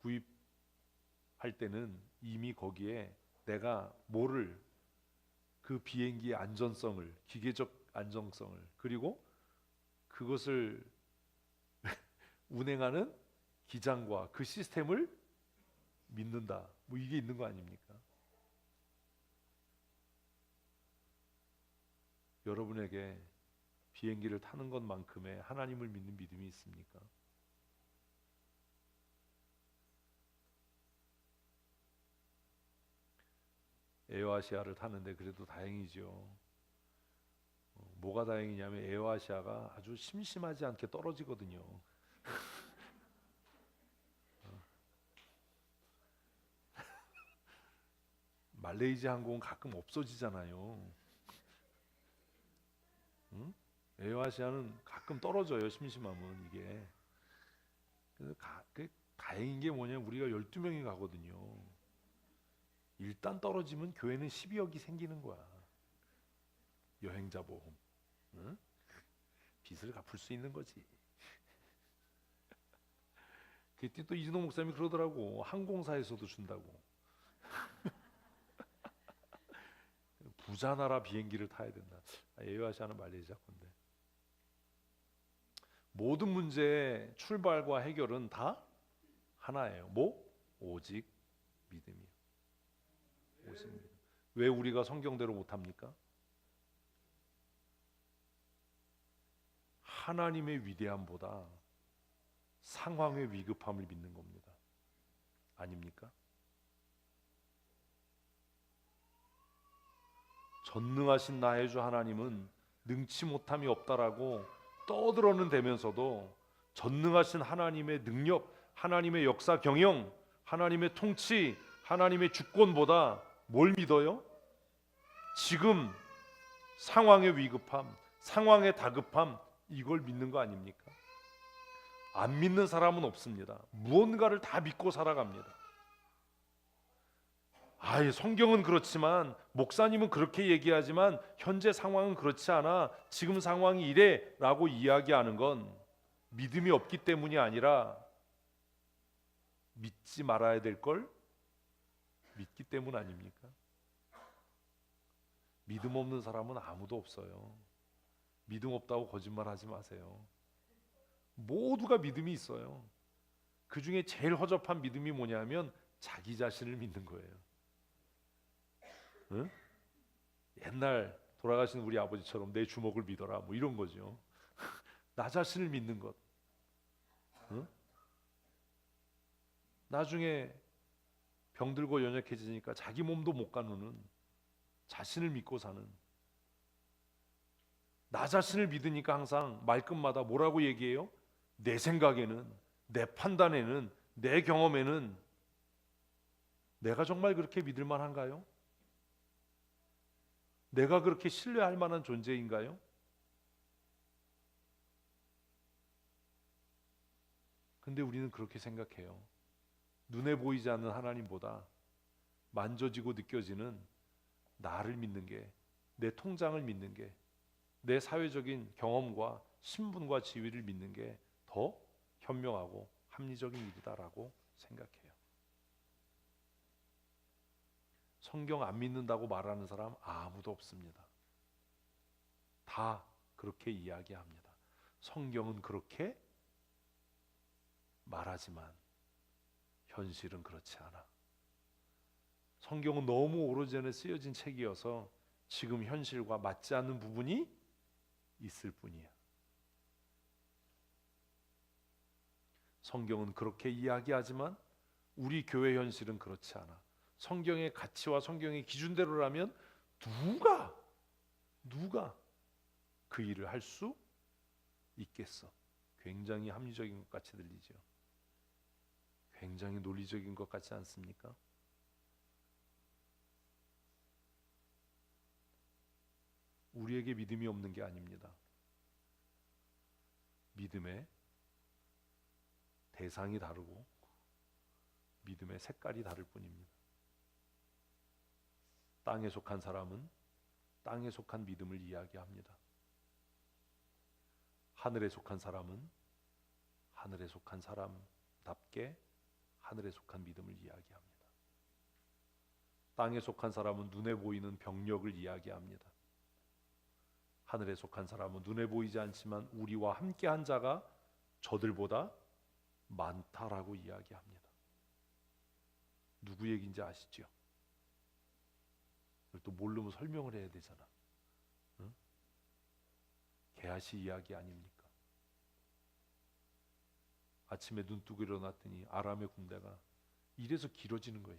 구입할 때는 이미 거기에 내가 뭐를 그 비행기의 안전성을 기계적 안정성을, 그리고 그것을 운행하는 기장과 그 시스템을 믿는다. 뭐 이게 있는 거 아닙니까? 여러분에게 비행기를 타는 것만큼의 하나님을 믿는 믿음이 있습니까? 에어아시아를 타는데 그래도 다행이죠. 뭐가 다행이냐면 에어아시아가 아주 심심하지 않게 떨어지거든요. 말레이시아 항공은 가끔 없어지잖아요. 응? 에어아시아는 가끔 떨어져요. 심심하면 이게. 그래서 다행인 게 뭐냐면 우리가 12명이 가거든요. 일단 떨어지면 교회는 12억이 생기는 거야. 여행자 보험. 응? 빚을 갚을 수 있는 거지. 그때 또 이준호 목사님이 그러더라고. 항공사에서도 준다고. 부자 나라 비행기를 타야 된다. 에어아시아는 말레이시아 건데. 모든 문제의 출발과 해결은 다 하나예요. 뭐? 오직 믿음이요. 오직 믿음. 왜 우리가 성경대로 못합니까? 하나님의 위대함보다 상황의 위급함을 믿는 겁니다. 아닙니까? 전능하신 나의 주 하나님은 능치 못함이 없다라고 떠들어는 대면서도 전능하신 하나님의 능력, 하나님의 역사 경영, 하나님의 통치, 하나님의 주권보다 뭘 믿어요? 지금 상황의 위급함, 상황의 다급함, 이걸 믿는 거 아닙니까? 안 믿는 사람은 없습니다. 무언가를 다 믿고 살아갑니다. 성경은 그렇지만, 목사님은 그렇게 얘기하지만 현재 상황은 그렇지 않아, 지금 상황이 이래 라고 이야기하는 건 믿음이 없기 때문이 아니라 믿지 말아야 될 걸 믿기 때문 아닙니까? 믿음 없는 사람은 아무도 없어요. 믿음 없다고 거짓말하지 마세요. 모두가 믿음이 있어요. 그 중에 제일 허접한 믿음이 뭐냐면 자기 자신을 믿는 거예요. 응? 옛날 돌아가신 우리 아버지처럼 내 주먹을 믿어라 뭐 이런 거죠. 나 자신을 믿는 것. 응? 나중에 병들고 연약해지니까 자기 몸도 못 가누는 자신을 믿고 사는, 나 자신을 믿으니까 항상 말끝마다 뭐라고 얘기해요? 내 생각에는, 내 판단에는, 내 경험에는 내가 정말 그렇게 믿을 만한가요? 내가 그렇게 신뢰할 만한 존재인가요? 근데 우리는 그렇게 생각해요. 눈에 보이지 않는 하나님보다 만져지고 느껴지는 나를 믿는 게, 내 통장을 믿는 게, 내 사회적인 경험과 신분과 지위를 믿는 게 더 현명하고 합리적인 일이다라고 생각해요. 성경 안 믿는다고 말하는 사람 아무도 없습니다. 다 그렇게 이야기합니다. 성경은 그렇게 말하지만 현실은 그렇지 않아. 성경은 너무 오래전에 쓰여진 책이어서 지금 현실과 맞지 않는 부분이 있을 뿐이야. 성경은 그렇게 이야기하지만 우리 교회 현실은 그렇지 않아. 성경의 가치와 성경의 기준대로라면 누가 그 일을 할 수 있겠어? 굉장히 합리적인 것 같이 들리죠. 굉장히 논리적인 것 같지 않습니까? 우리에게 믿음이 없는 게 아닙니다. 믿음의 대상이 다르고 믿음의 색깔이 다를 뿐입니다. 땅에 속한 사람은 땅에 속한 믿음을 이야기합니다. 하늘에 속한 사람은 하늘에 속한 사람답게 하늘에 속한 믿음을 이야기합니다. 땅에 속한 사람은 눈에 보이는 병력을 이야기합니다. 하늘에 속한 사람은 눈에 보이지 않지만 우리와 함께한 자가 저들보다 많다라고 이야기합니다. 누구 얘기인지 아시죠? 또 모르면 설명을 해야 되잖아. 응? 게하시 이야기 아닙니까? 아침에 눈 뜨고 일어났더니 아람의 군대가 이래서 길어지는 거예요.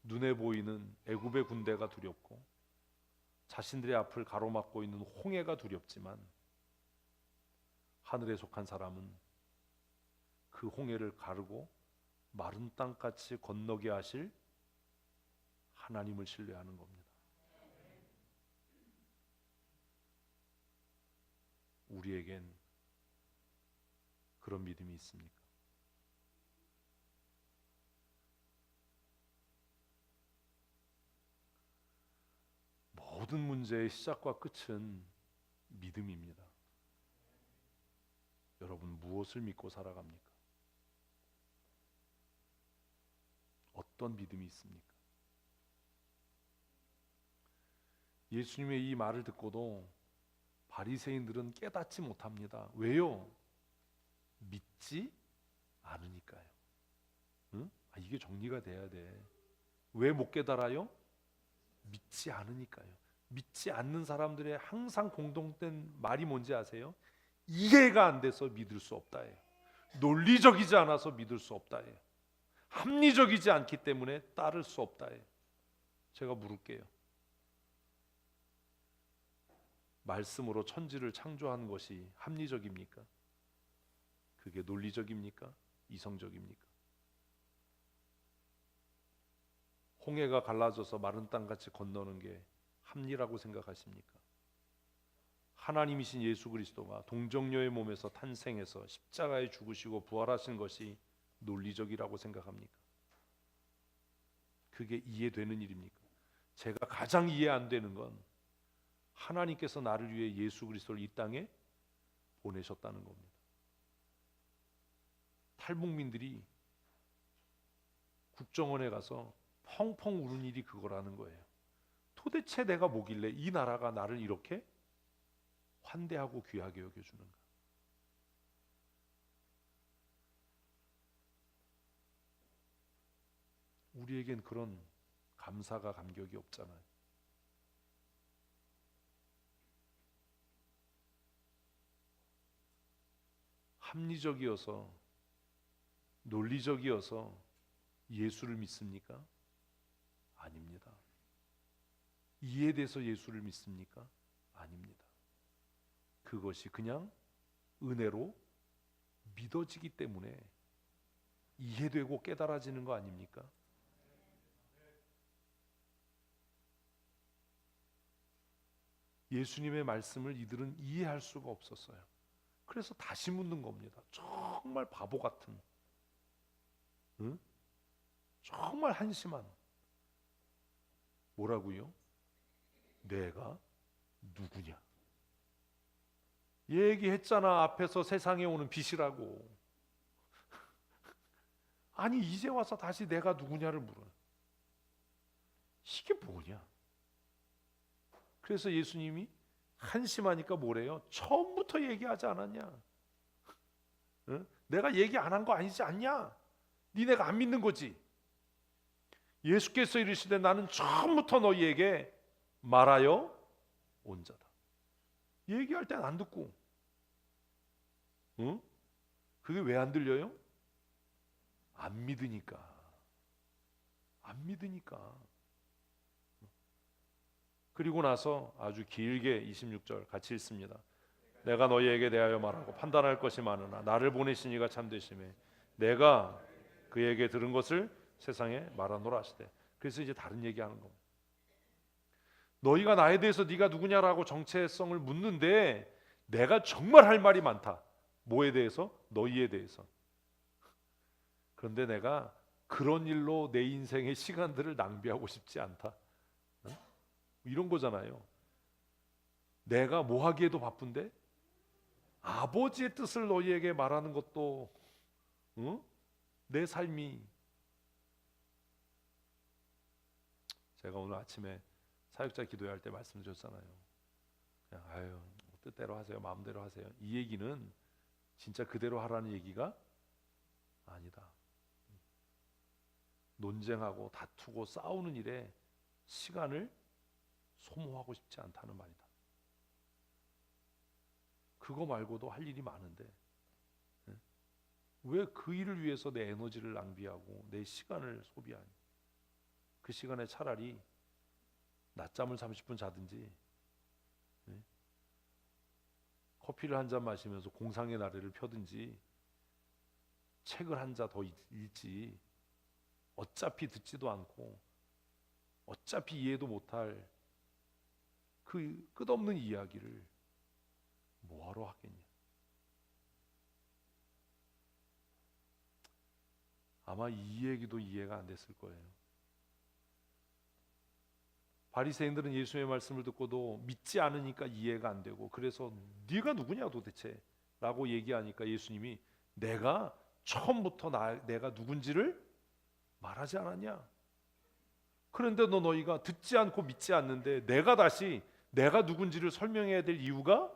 눈에 보이는 애굽의 군대가 두렵고 자신들의 앞을 가로막고 있는 홍해가 두렵지만 하늘에 속한 사람은 그 홍해를 가르고 마른 땅같이 건너게 하실 하나님을 신뢰하는 겁니다. 우리에겐 그런 믿음이 있습니까? 모든 문제의 시작과 끝은 믿음입니다. 여러분 무엇을 믿고 살아갑니까? 어떤 믿음이 있습니까? 예수님의 이 말을 듣고도 바리새인들은 깨닫지 못합니다. 왜요? 믿지 않으니까요. 응? 이게 정리가 돼야 돼. 왜 못 깨달아요? 믿지 않으니까요. 믿지 않는 사람들의 항상 공통된 말이 뭔지 아세요? 이해가 안 돼서 믿을 수 없다예요. 논리적이지 않아서 믿을 수 없다예요. 합리적이지 않기 때문에 따를 수 없다예요. 제가 물을게요. 말씀으로 천지를 창조한 것이 합리적입니까? 그게 논리적입니까? 이성적입니까? 홍해가 갈라져서 마른 땅같이 건너는 게 합리라고 생각하십니까? 하나님이신 예수 그리스도가 동정녀의 몸에서 탄생해서 십자가에 죽으시고 부활하신 것이 논리적이라고 생각합니까? 그게 이해되는 일입니까? 제가 가장 이해 안 되는 건 하나님께서 나를 위해 예수 그리스도를 이 땅에 보내셨다는 겁니다. 탈북민들이 국정원에 가서 펑펑 우는 일이 그거라는 거예요. 도대체 내가 뭐길래 이 나라가 나를 이렇게 환대하고 귀하게 여겨주는가? 우리에겐 그런 감사가 감격이 없잖아요. 합리적이어서 논리적이어서 예수를 믿습니까? 아닙니다. 이해돼서 예수를 믿습니까? 아닙니다. 그것이 그냥 은혜로 믿어지기 때문에 이해되고 깨달아지는 거 아닙니까? 예수님의 말씀을 이들은 이해할 수가 없었어요. 그래서 다시 묻는 겁니다. 정말 바보 같은, 응? 정말 한심한. 뭐라고요? 내가 누구냐? 얘기했잖아. 앞에서 세상에 오는 빛이라고. 아니 이제 와서 다시 내가 누구냐를 물어. 이게 뭐냐? 그래서 예수님이 한심하니까 뭐래요? 처음부터 얘기하지 않았냐? 응? 내가 얘기 안 한 거 아니지 않냐? 니네가 안 믿는 거지. 예수께서 이르시되 나는 처음부터 너희에게 말하여 온 자다. 얘기할 땐 안 듣고, 응? 그게 왜 안 들려요? 안 믿으니까. 안 믿으니까. 그리고 나서 아주 길게 26절 같이 읽습니다. 내가 너희에게 대하여 말하고 판단할 것이 많으나 나를 보내신 이가 참되심에 내가 그에게 들은 것을 세상에 말하노라 하시되. 그래서 이제 다른 얘기하는 겁니다. 너희가 나에 대해서 네가 누구냐라고 정체성을 묻는데 내가 정말 할 말이 많다. 뭐에 대해서? 너희에 대해서. 그런데 내가 그런 일로 내 인생의 시간들을 낭비하고 싶지 않다. 응? 이런 거잖아요. 내가 뭐 하기에도 바쁜데 아버지의 뜻을 너희에게 말하는 것도, 응? 내 삶이 제가 오늘 아침에 사역자 기도할 때 말씀드렸잖아요. 그냥 뜻대로 하세요, 마음대로 하세요. 이 얘기는 진짜 그대로 하라는 얘기가 아니다. 논쟁하고 다투고 싸우는 일에 시간을 소모하고 싶지 않다는 말이다. 그거 말고도 할 일이 많은데 왜 그 일을 위해서 내 에너지를 낭비하고 내 시간을 소비하니? 그 시간에 차라리 낮잠을 30분 자든지 커피를 한 잔 마시면서 공상의 나래를 펴든지 책을 한 자 더 읽지. 어차피 듣지도 않고 어차피 이해도 못할 그 끝없는 이야기를 뭐하러 하겠냐. 아마 이 얘기도 이해가 안 됐을 거예요. 바리새인들은 예수의 말씀을 듣고도 믿지 않으니까 이해가 안 되고, 그래서 네가 누구냐 도대체 라고 얘기하니까 예수님이 내가 처음부터 내가 누군지를 말하지 않았냐? 그런데 너희가 듣지 않고 믿지 않는데 내가 다시 내가 누군지를 설명해야 될 이유가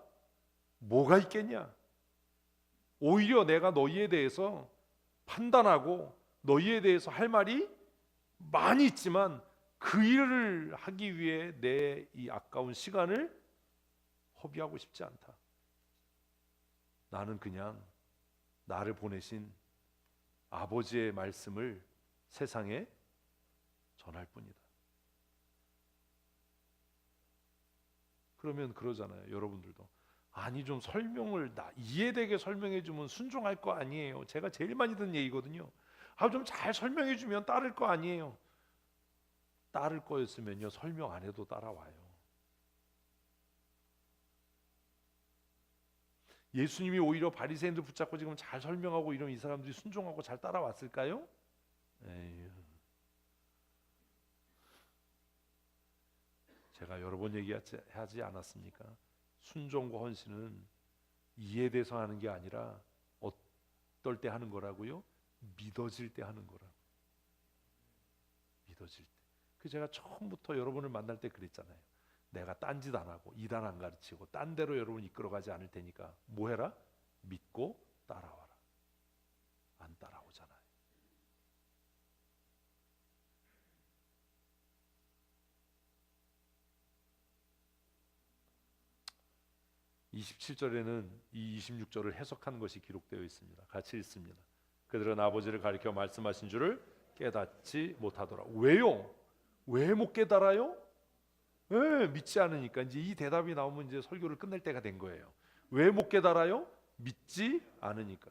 뭐가 있겠냐? 오히려 내가 너희에 대해서 판단하고 너희에 대해서 할 말이 많이 있지만 그 일을 하기 위해 내 이 아까운 시간을 허비하고 싶지 않다. 나는 그냥 나를 보내신 아버지의 말씀을 세상에 전할 뿐이다. 그러면 그러잖아요. 여러분들도 아니 좀 설명을 이해되게 설명해 주면 순종할 거 아니에요. 제가 제일 많이 듣는 얘기거든요. 좀 잘 설명해 주면 따를 거 아니에요. 따를 거였으면요 설명 안 해도 따라와요. 예수님이 오히려 바리새인들 붙잡고 지금 잘 설명하고 이러면 이 사람들이 순종하고 잘 따라왔을까요? 에휴. 제가 여러 번 얘기하지 않았습니까? 순종과 헌신은 이해돼서 하는 게 아니라 어떨 때 하는 거라고요? 믿어질 때 하는 거라고. 믿어질 때. 그 제가 처음부터 여러분을 만날 때 그랬잖아요. 내가 딴짓 안 하고 이단 안 가르치고 딴 데로 여러분 이끌어가지 않을 테니까 뭐 해라? 믿고 따라와라. 안 따라오잖아요. (27절에는) 이 26절을 해석한 것이 기록되어 있습니다. 같이 읽습니다. 그들은 아버지를 가리켜 말씀하신 줄을 깨닫지 못하더라. 왜요? 왜 못 깨달아요? 왜? 믿지 않으니까. 이제 이 대답이 나오면 이제 설교를 끝낼 때가 된 거예요. 왜 못 깨달아요? 믿지 않으니까.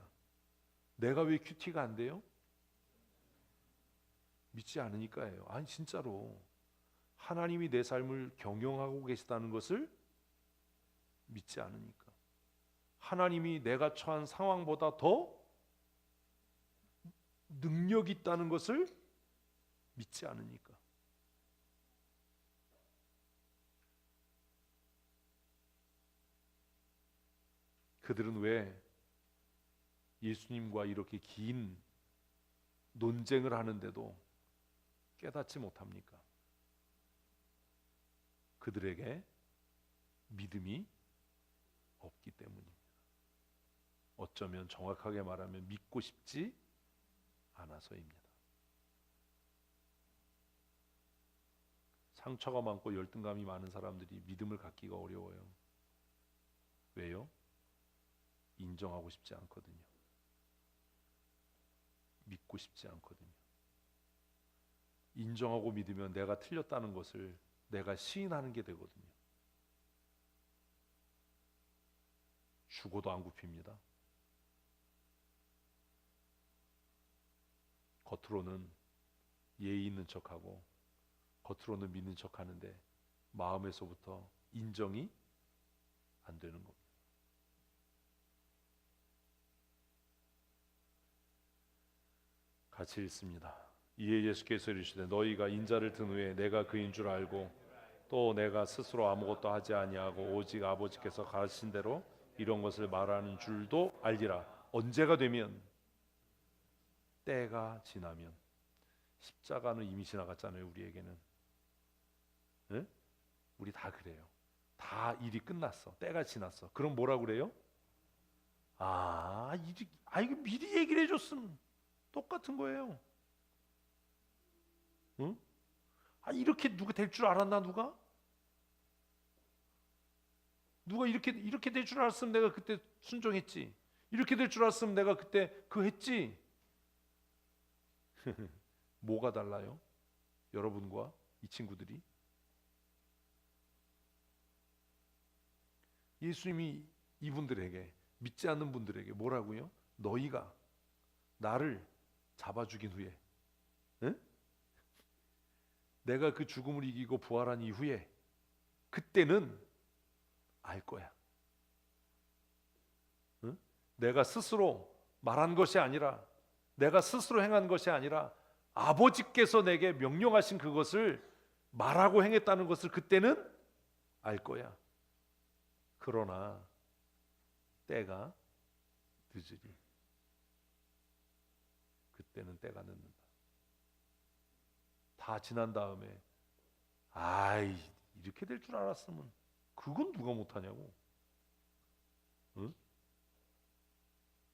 내가 왜 큐티가 안 돼요? 믿지 않으니까예요. 아니 진짜로 하나님이 내 삶을 경영하고 계시다는 것을 믿지 않으니까. 하나님이 내가 처한 상황보다 더 능력 있다는 것을 믿지 않으니까. 그들은 왜 예수님과 이렇게 긴 논쟁을 하는데도 깨닫지 못합니까? 그들에게 믿음이 없기 때문입니다. 어쩌면 정확하게 말하면 믿고 싶지 않아서입니다. 상처가 많고 열등감이 많은 사람들이 믿음을 갖기가 어려워요. 왜요? 인정하고 싶지 않거든요. 믿고 싶지 않거든요. 인정하고 믿으면 내가 틀렸다는 것을 내가 시인하는 게 되거든요. 죽어도 안 굽힙니다. 겉으로는 예의 있는 척하고 겉으로는 믿는 척하는데 마음에서부터 인정이 안 되는 겁니다. 같이 읽습니다. 이에 예수께서 이르시되 너희가 인자를 든 후에 내가 그인 줄 알고 또 내가 스스로 아무것도 하지 아니하고 오직 아버지께서 가르치신 대로 이런 것을 말하는 줄도 알리라. 언제가 되면? 때가 지나면. 십자가는 이미 지나갔잖아요. 우리에게는 예? 우리 다 그래요. 다 일이 끝났어. 때가 지났어. 그럼 뭐라 그래요? 이거 미리 얘기를 해줬으면 똑같은 거예요. 응? 이렇게 누가 될 줄 알았나 누가? 누가 이렇게 될 줄 알았으면 내가 그때 순종했지. 이렇게 될 줄 알았으면 내가 그때 그거 했지. 뭐가 달라요? 여러분과 이 친구들이? 예수님이 이분들에게, 믿지 않는 분들에게 뭐라고요? 너희가 나를 잡아 죽인 후에, 응? 내가 그 죽음을 이기고 부활한 이후에 그때는 알 거야. 응? 내가 스스로 말한 것이 아니라, 내가 스스로 행한 것이 아니라 아버지께서 내게 명령하신 그것을 말하고 행했다는 것을 그때는 알 거야. 그러나 때가 늦으리. 그때는 때가 늦는다. 다 지난 다음에 이렇게 될 줄 알았으면 그건 누가 못하냐고. 응?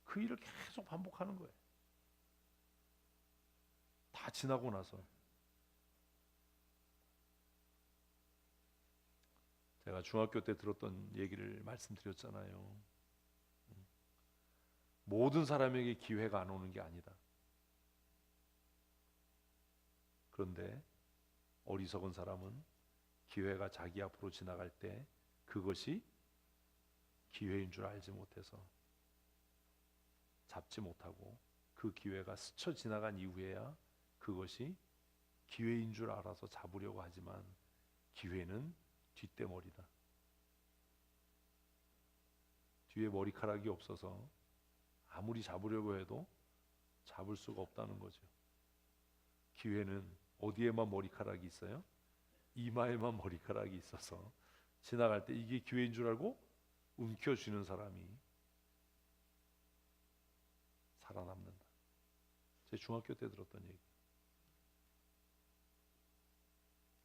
그 일을 계속 반복하는 거예요. 다 지나고 나서. 제가 중학교 때 들었던 얘기를 말씀드렸잖아요. 모든 사람에게 기회가 안 오는 게 아니다. 그런데 어리석은 사람은 기회가 자기 앞으로 지나갈 때 그것이 기회인 줄 알지 못해서 잡지 못하고, 그 기회가 스쳐 지나간 이후에야 그것이 기회인 줄 알아서 잡으려고 하지만 기회는 뒷대머리다. 뒤에 머리카락이 없어서 아무리 잡으려고 해도 잡을 수가 없다는 거죠. 기회는 어디에만 머리카락이 있어요? 이마에만 머리카락이 있어서 지나갈 때 이게 기회인 줄 알고 움켜쥐는 사람이 살아남는다. 제 중학교 때 들었던 얘기.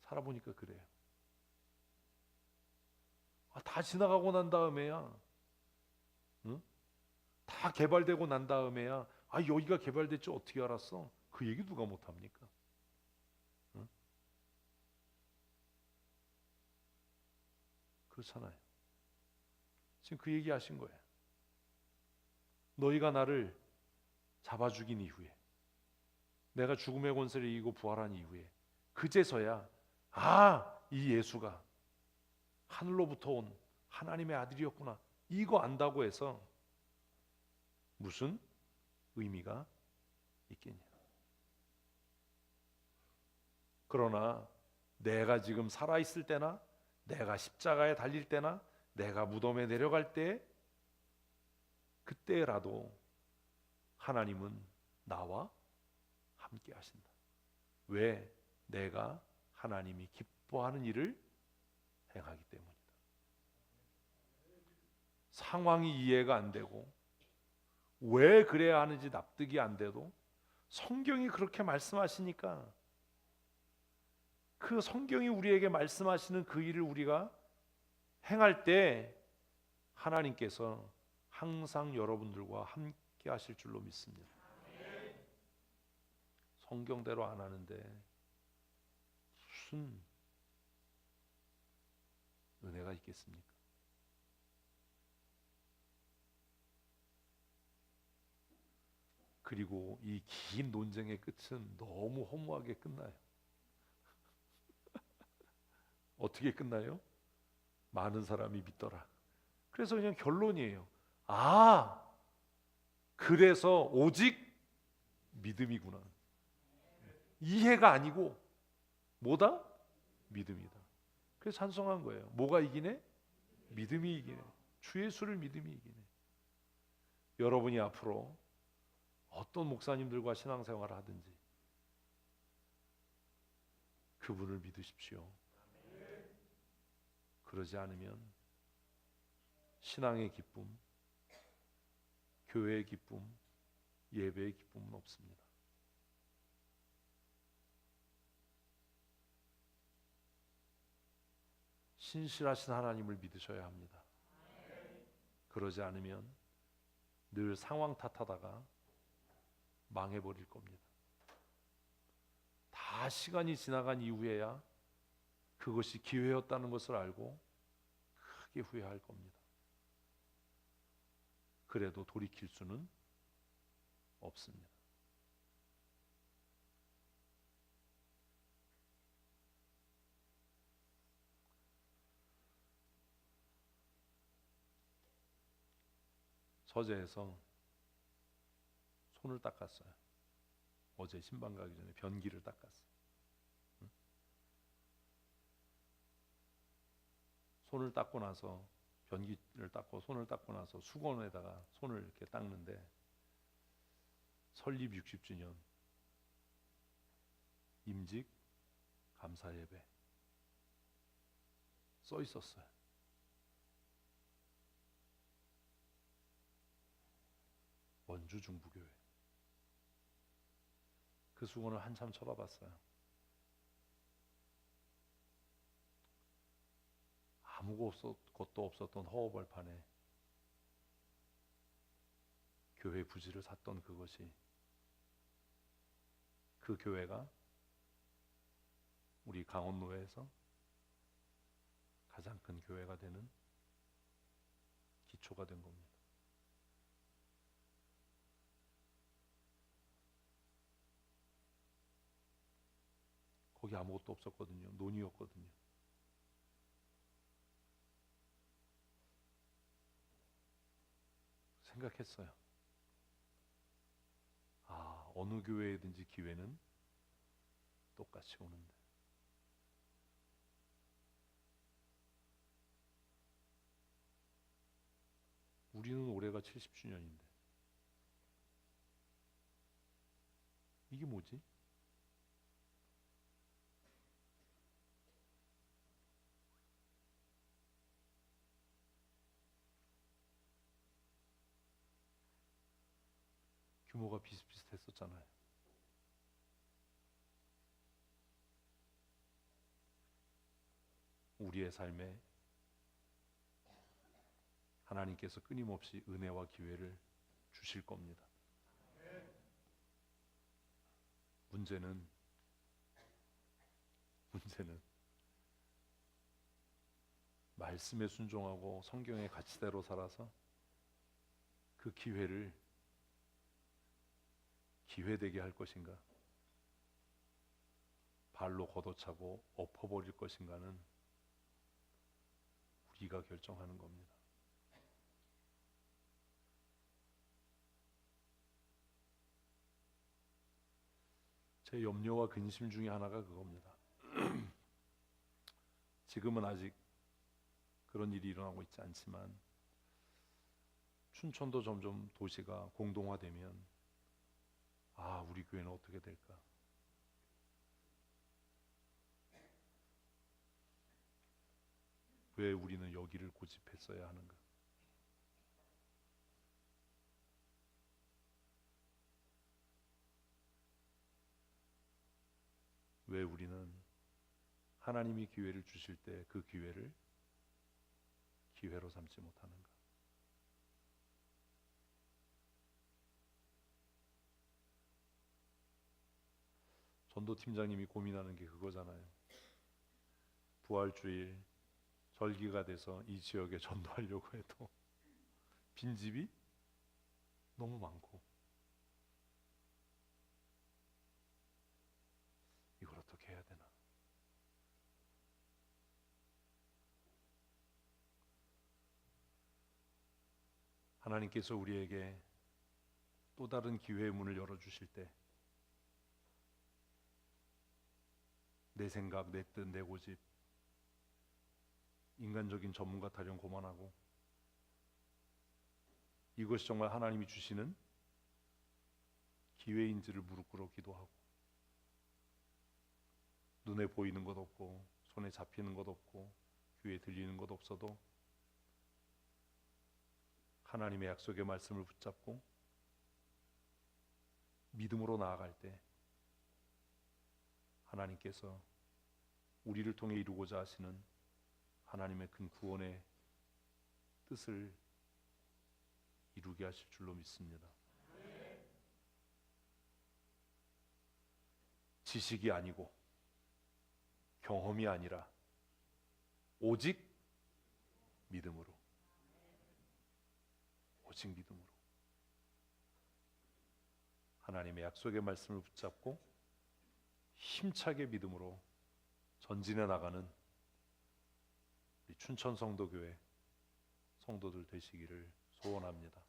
살아보니까 그래요. 다 지나가고 난 다음에야, 응? 다 개발되고 난 다음에야 여기가 개발됐지 어떻게 알았어? 그 얘기 누가 못합니까? 응? 그렇잖아요. 지금 그 얘기 하신 거예요. 너희가 나를 잡아 죽인 이후에, 내가 죽음의 권세를 이기고 부활한 이후에 그제서야 이 예수가 하늘로부터 온 하나님의 아들이었구나, 이거 안다고 해서 무슨 의미가 있겠냐. 그러나 내가 지금 살아있을 때나, 내가 십자가에 달릴 때나, 내가 무덤에 내려갈 때, 그때라도 하나님은 나와 함께 하신다. 왜? 내가 하나님이 기뻐하는 일을 행하기 때문이다. 상황이 이해가 안 되고 왜 그래야 하는지 납득이 안 돼도 성경이 그렇게 말씀하시니까, 그 성경이 우리에게 말씀하시는 그 일을 우리가 행할 때 하나님께서 항상 여러분들과 함께 하실 줄로 믿습니다. 성경대로 안 하는데 무슨 은혜가 있겠습니까? 그리고 이 긴 논쟁의 끝은 너무 허무하게 끝나요. 어떻게 끝나요? 많은 사람이 믿더라. 그래서 그냥 결론이에요. 그래서 오직 믿음이구나. 이해가 아니고 뭐다? 믿음이다. 그래서 찬송한 거예요. 뭐가 이기네? 믿음이 이기네. 주 예수를 믿음이 이기네. 여러분이 앞으로 어떤 목사님들과 신앙생활을 하든지 그분을 믿으십시오. 그러지 않으면 신앙의 기쁨, 교회의 기쁨, 예배의 기쁨은 없습니다. 신실하신 하나님을 믿으셔야 합니다. 그러지 않으면 늘 상황 탓하다가 망해버릴 겁니다. 다 시간이 지나간 이후에야 그것이 기회였다는 것을 알고 크게 후회할 겁니다. 그래도 돌이킬 수는 없습니다. 서재에서 손을 닦았어요. 어제 신방 가기 전에 변기를 닦았어요. 응? 손을 닦고 나서 변기를 닦고 손을 닦고 나서 수건에다가 손을 이렇게 닦는데 설립 60주년 임직 감사 예배 써 있었어요. 원주 중부교회. 그 수건을 한참 쳐다봤어요. 아무것도 없었던 허허벌판에 교회 부지를 샀던 그것이, 그 교회가 우리 강원노회에서 가장 큰 교회가 되는 기초가 된 겁니다. 거기 아무것도 없었거든요. 논이었거든요. 생각했어요. 아, 어느 교회에든지 기회는 똑같이 오는데. 우리는 올해가 70주년인데 이게 뭐지? 규모가 비슷비슷했었잖아요. 우리의 삶에 하나님께서 끊임없이 은혜와 기회를 주실 겁니다. 문제는 말씀에 순종하고 성경의 가치대로 살아서 그 기회를 기회되게 할 것인가, 발로 걷어차고 엎어버릴 것인가는 우리가 결정하는 겁니다. 제 염려와 근심 중에 하나가 그겁니다. 지금은 아직 그런 일이 일어나고 있지 않지만 춘천도 점점 도시가 공동화되면 아, 우리 교회는 어떻게 될까? 왜 우리는 여기를 고집했어야 하는가? 왜 우리는 하나님이 기회를 주실 때 그 기회를 기회로 삼지 못하는가? 전도팀장님이 고민하는 게 그거잖아요. 부활주일 절기가 돼서 이 지역에 전도하려고 해도 빈집이 너무 많고 이걸 어떻게 해야 되나? 하나님께서 우리에게 또 다른 기회의 문을 열어주실 때 내 생각, 내 뜻, 내 고집, 인간적인 전문가 타령 고만하고 이것이 정말 하나님이 주시는 기회인지를 무릎 꿇어 기도하고 눈에 보이는 것 없고 손에 잡히는 것 없고 귀에 들리는 것 없어도 하나님의 약속의 말씀을 붙잡고 믿음으로 나아갈 때 하나님께서 우리를 통해 이루고자 하시는 하나님의 큰 구원의 뜻을 이루게 하실 줄로 믿습니다. 지식이 아니고 경험이 아니라 오직 믿음으로, 오직 믿음으로 하나님의 약속의 말씀을 붙잡고 힘차게 믿음으로 전진해 나가는 우리 춘천 성도교회 성도들 되시기를 소원합니다.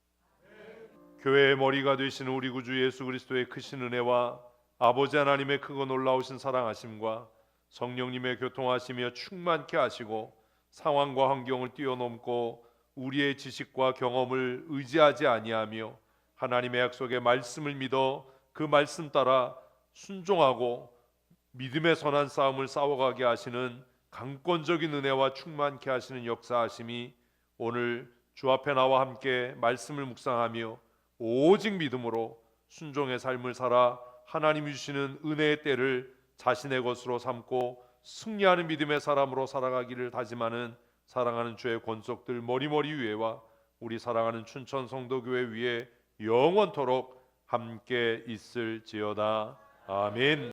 교회의 머리가 되시는 우리 구주 예수 그리스도의 크신 은혜와 아버지 하나님의 크고 놀라우신 사랑하심과 성령님의 교통하시며 충만케 하시고 상황과 환경을 뛰어넘고 우리의 지식과 경험을 의지하지 아니하며 하나님의 약속의 말씀을 믿어 그 말씀 따라 순종하고 믿음의 선한 싸움을 싸워가게 하시는 강권적인 은혜와 충만케 하시는 역사하심이 오늘 주 앞에 나와 함께 말씀을 묵상하며 오직 믿음으로 순종의 삶을 살아 하나님이 주시는 은혜의 때를 자신의 것으로 삼고 승리하는 믿음의 사람으로 살아가기를 다짐하는 사랑하는 주의 권속들 머리머리 위에와 우리 사랑하는 춘천 성도교회 위에 영원토록 함께 있을지어다. 아멘.